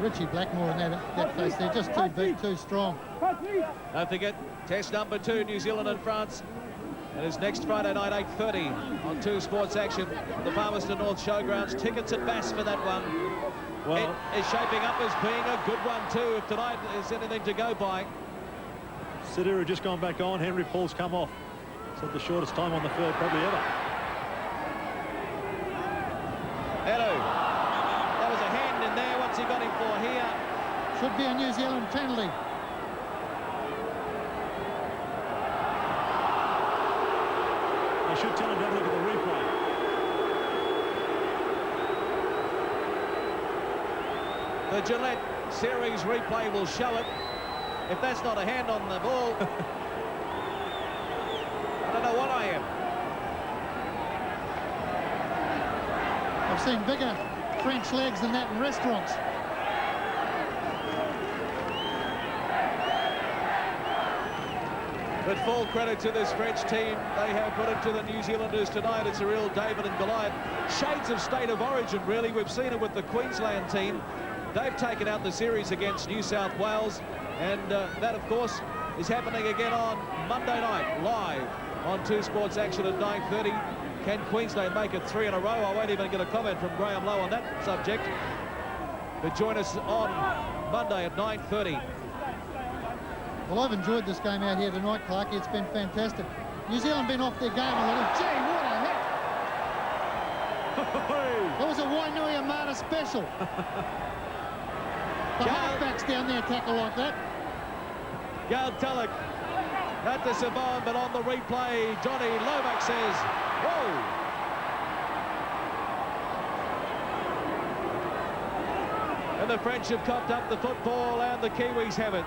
Richie Blackmore in that face there, just too big, too strong. Don't forget, test number 2, New Zealand and France. And it's next Friday night, 8:30 on 2 Sports Action, the Palmerston North Showgrounds. Tickets at Bass for that one. Well, it is shaping up as being a good one too, if tonight is anything to go by. Sideru just gone back on. Henry Paul's come off. It's had the shortest time on the field probably ever. Hello. That was a hand in there. What's he got him for here? Should be a New Zealand penalty. They should tell him to have a look at the replay. The Gillette Series replay will show it. If that's not a hand on the ball, I don't know what I am. I've seen bigger French legs than that in restaurants. But full credit to this French team. They have put it to the New Zealanders tonight. It's a real David and Goliath. Shades of state of origin, really. We've seen it with the Queensland team. They've taken out the series against New South Wales. And that, of course, is happening again on Monday night, live on 2 Sports Action at 9:30. Can Queensland make it 3 in a row? I won't even get a comment from Graham Lowe on that subject. But join us on Monday at 9:30. Well, I've enjoyed this game out here tonight, Clarkie. It's been fantastic. New Zealand been off their game a little. Gee, what a hit! That was a Wainui Amata special. The halfbacks down there tackle like that. Gail Tulloch had to survive, but on the replay, Johnny Lomax says, whoa! And the French have copped up the football, and the Kiwis have it.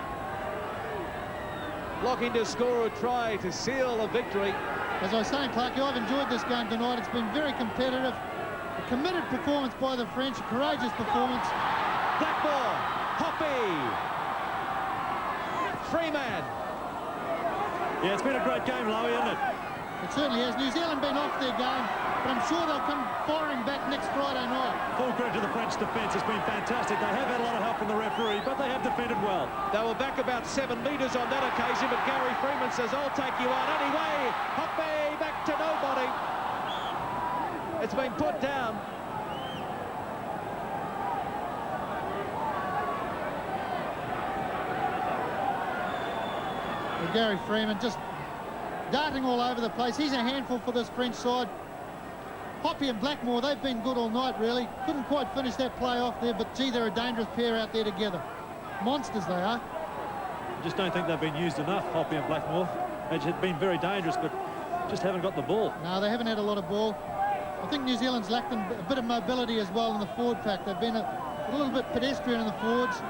Looking to score a try to seal a victory. As I was saying, Clarkie, I've enjoyed this game tonight. It's been very competitive. A committed performance by the French, a courageous performance. Blackmore, Hoppy, Freeman. Yeah, it's been a great game, Lowy, isn't it? It certainly has. New Zealand been off their game, but I'm sure they'll come firing back next Friday night. Full credit to the French defence. It's been fantastic. They have had a lot of help from the referee, but they have defended well. They were back about 7 metres on that occasion, but Gary Freeman says, I'll take you on anyway. Hoppy back to nobody. It's been put down. Gary Freeman just darting all over the place. He's a handful for this French side. Hoppy and Blackmore, they've been good all night, really. Couldn't quite finish that play off there, but gee, they're a dangerous pair out there together. Monsters they are. I just don't think they've been used enough, Hoppy and Blackmore. They've been very dangerous, but just haven't got the ball. No, they haven't had a lot of ball. I think New Zealand's lacked a bit of mobility as well in the forward pack. They've been a little bit pedestrian in the forwards.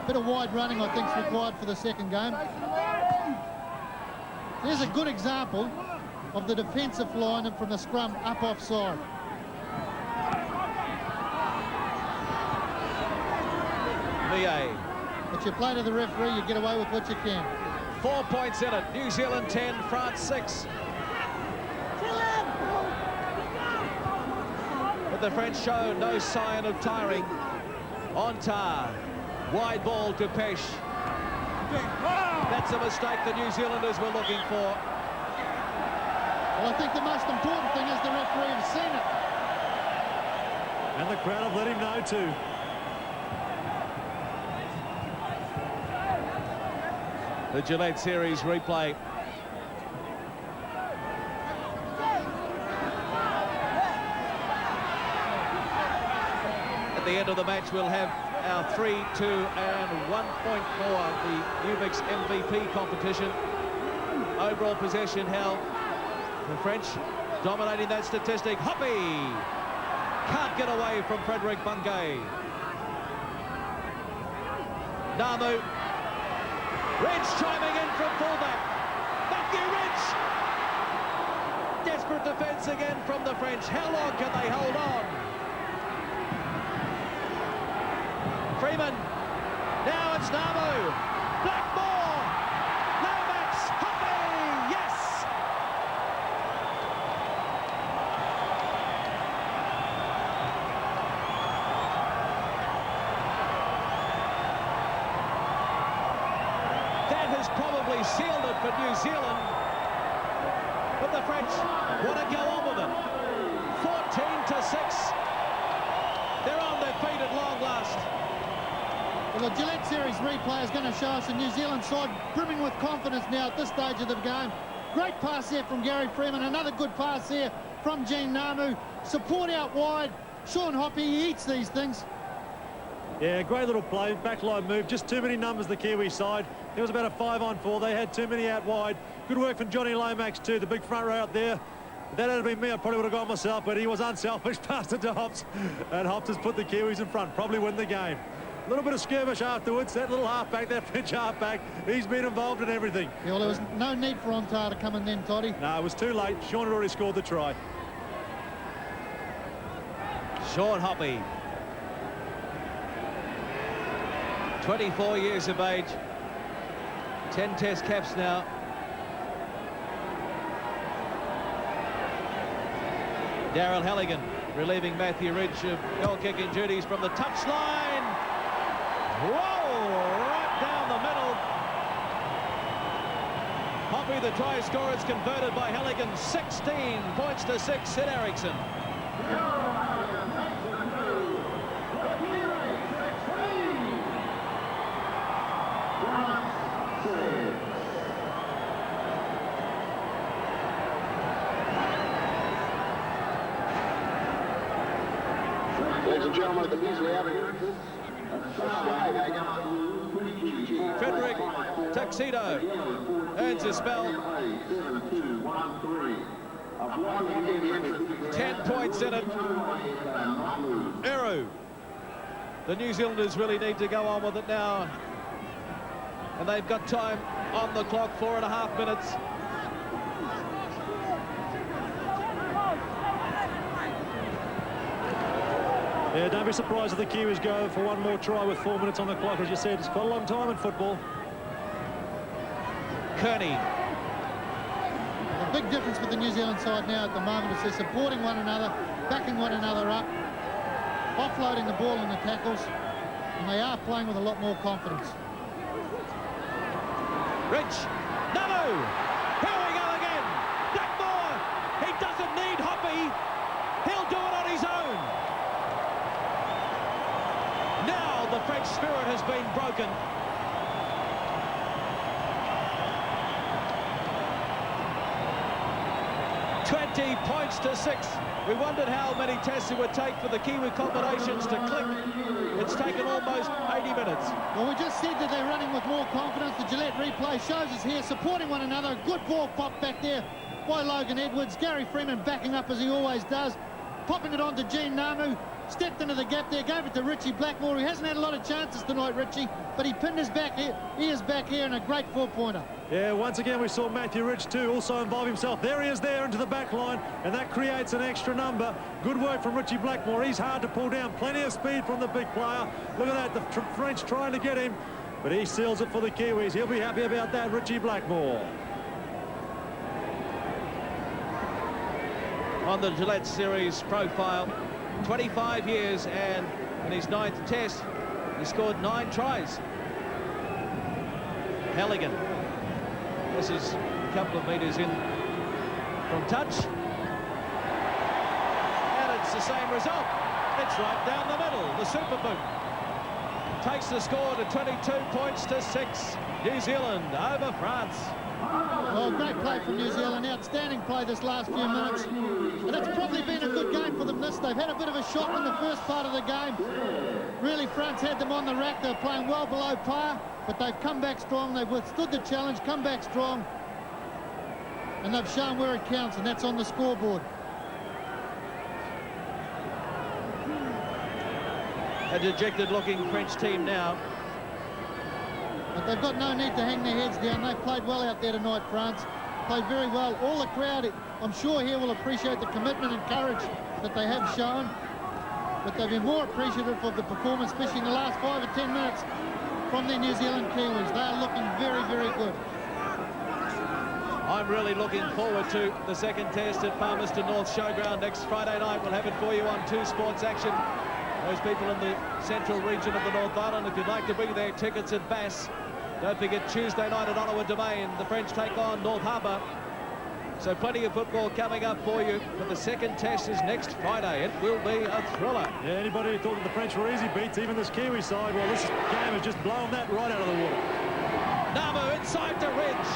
Bit of wide running, I think, is required for the second game. There's a good example of the defensive line and from the scrum up offside. VA. But you play to the referee, you get away with what you can. 4 points in it. New Zealand 10, France 6. But the French show no sign of tiring. Ontar. Wide ball to Pesh. That's a mistake the New Zealanders were looking for. Well, I think the most important thing is the referee has seen it. And the crowd have let him know too. The Gillette Series replay. At the end of the match, we'll have our 3, 2 and 1 point for the Umix MVP competition. Overall possession held. The French dominating that statistic. Hoppy can't get away from Frederick Bungay. Namu. Ridge chiming in from fullback. Matthew Ridge. Desperate defence again from the French. How long can they hold on? Freeman. Now it's Namu. Blackmore. Lomax. Hoppy. Yes. That has probably sealed it for New Zealand. But the French want to go on with it. 14-6. They're on their feet at long last. Well, the Gillette Series replay is going to show us a New Zealand side brimming with confidence now at this stage of the game. Great pass there from Gary Freeman. Another good pass there from Gene Namu. Support out wide. Sean Hoppy, he eats these things. Yeah, great little play, backline move. Just too many numbers, the Kiwi side. It was about a 5-on-4. They had too many out wide. Good work from Johnny Lomax too, the big front row out there. If that had been me, I probably would have gone myself, but he was unselfish, passed it to Hops. And Hops has put the Kiwis in front, probably win the game. A little bit of skirmish afterwards. That little halfback, that French halfback, he's been involved in everything. Yeah, well, there was no need for Ontar to come in then, Toddy. No, it was too late. Sean had already scored the try. Sean Hoppy. 24 years of age. 10 test caps now. Daryl Halligan relieving Matthew Ridge of goal-kicking duties from the touchline. Whoa! Right down the middle. Hoppy, the try scorer, is converted by Halligan. 16 points to 6, Sid Eriksson. Ladies and gentlemen, the Measly Avenue. Frederick Tuxedo earns a spell. 10 points in it. Eru. The New Zealanders really need to go on with it now. And they've got time on the clock, 4.5 minutes. Yeah, don't be surprised if the Kiwis go for one more try with 4 minutes on the clock. As you said, it's quite a long time in football. Kearney. The big difference with the New Zealand side now at the moment is they're supporting one another, backing one another up, offloading the ball in the tackles, and they are playing with a lot more confidence. Rich. Namu. Here we go again. Blackmore. He doesn't need Hoppy. He'll do it on his own. Now the French spirit has been broken. Points to 6. We wondered how many tests it would take for the Kiwi combinations to click. It's taken almost 80 minutes. Well, we just said that they're running with more confidence. The Gillette replay shows us here, supporting one another. Good ball pop back there by Logan Edwards. Gary Freeman backing up as he always does. Popping it on to Gene Namu. Stepped into the gap there, gave it to Richie Blackmore. He hasn't had a lot of chances tonight, Richie, but he pinned his back here, ears back here, and a great four-pointer. Yeah, once again we saw Matthew Rich too also involve himself. There he is there into the back line, and that creates an extra number. Good work from Richie Blackmore. He's hard to pull down. Plenty of speed from the big player. Look at that, the French trying to get him, but he seals it for the Kiwis. He'll be happy about that, Richie Blackmore. On the Gillette Series profile, 25 years, and in his 9th test, he scored 9 tries. Halligan. This is a couple of metres in from touch. And it's the same result. It's right down the middle. The Super Boot takes the score to 22 points to 6. New Zealand over France. Well, great play from New Zealand. Outstanding play this last few minutes. And it's probably been a good game for them this. They've had a bit of a shock in the first part of the game. Really, France had them on the rack. They're playing well below par, but they've come back strong. They've withstood the challenge, come back strong. And they've shown where it counts, and that's on the scoreboard. A dejected-looking French team now. But they've got no need to hang their heads down. They've played well out there tonight, France. Played very well. All the crowd, I'm sure here, will appreciate the commitment and courage that they have shown. But they've been more appreciative of the performance, especially in the last 5 or 10 minutes from their New Zealand Kiwis. They are looking very, very good. I'm really looking forward to the second test at Palmerston North Showground next Friday night. We'll have it for you on 2 Sports Action. Those people in the central region of the North Island, if you'd like to bring their tickets at Bass, don't forget Tuesday night at Ottawa Domain, the French take on North Harbour. So plenty of football coming up for you, but the second test is next Friday. It will be a thriller. Yeah, anybody who thought that the French were easy beats, even this Kiwi side, well, this game has just blown that right out of the water. Namu inside to Ridge.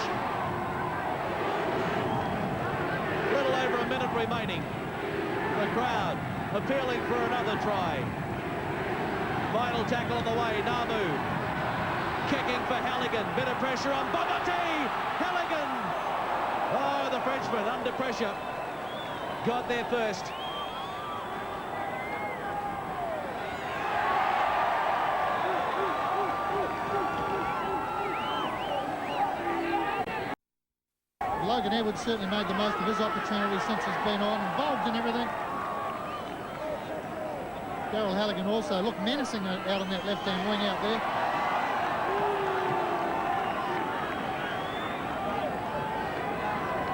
Little over a minute remaining. The crowd appealing for another try. Final tackle on the way, Namu. Kicking for Halligan. Bit of pressure on Bobotti. Halligan. Oh, the Frenchman under pressure. Got there first. Logan Edwards certainly made the most of his opportunity since he's been on, involved in everything. Daryl Halligan also looked menacing out on that left-hand wing out there.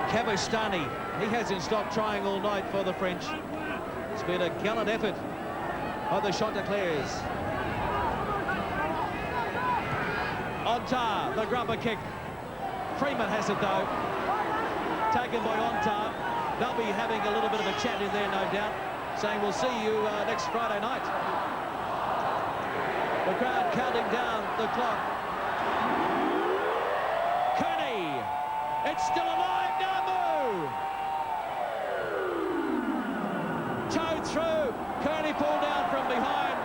Kavastani, he hasn't stopped trying all night for the French. It's been a gallant effort by the Chanticleers. Ontar, the grubber kick. Freeman has it though. Taken by Ontar. They'll be having a little bit of a chat in there, no doubt, saying we'll see you next Friday night. The crowd counting down the clock. Kearney, it's still alive. Towed through. Kearney pulled down from behind.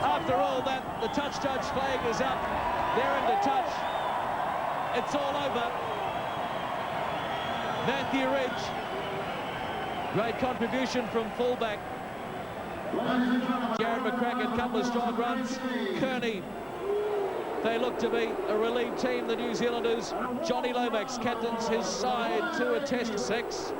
After all that, the touch judge flag is up. They're into touch. It's all over. Matthew Ridge. Great contribution from fullback. Jared McCracken, couple of strong runs. Kearney. They look to be a relieved team, the New Zealanders. Johnny Lomax captains his side to a test 6.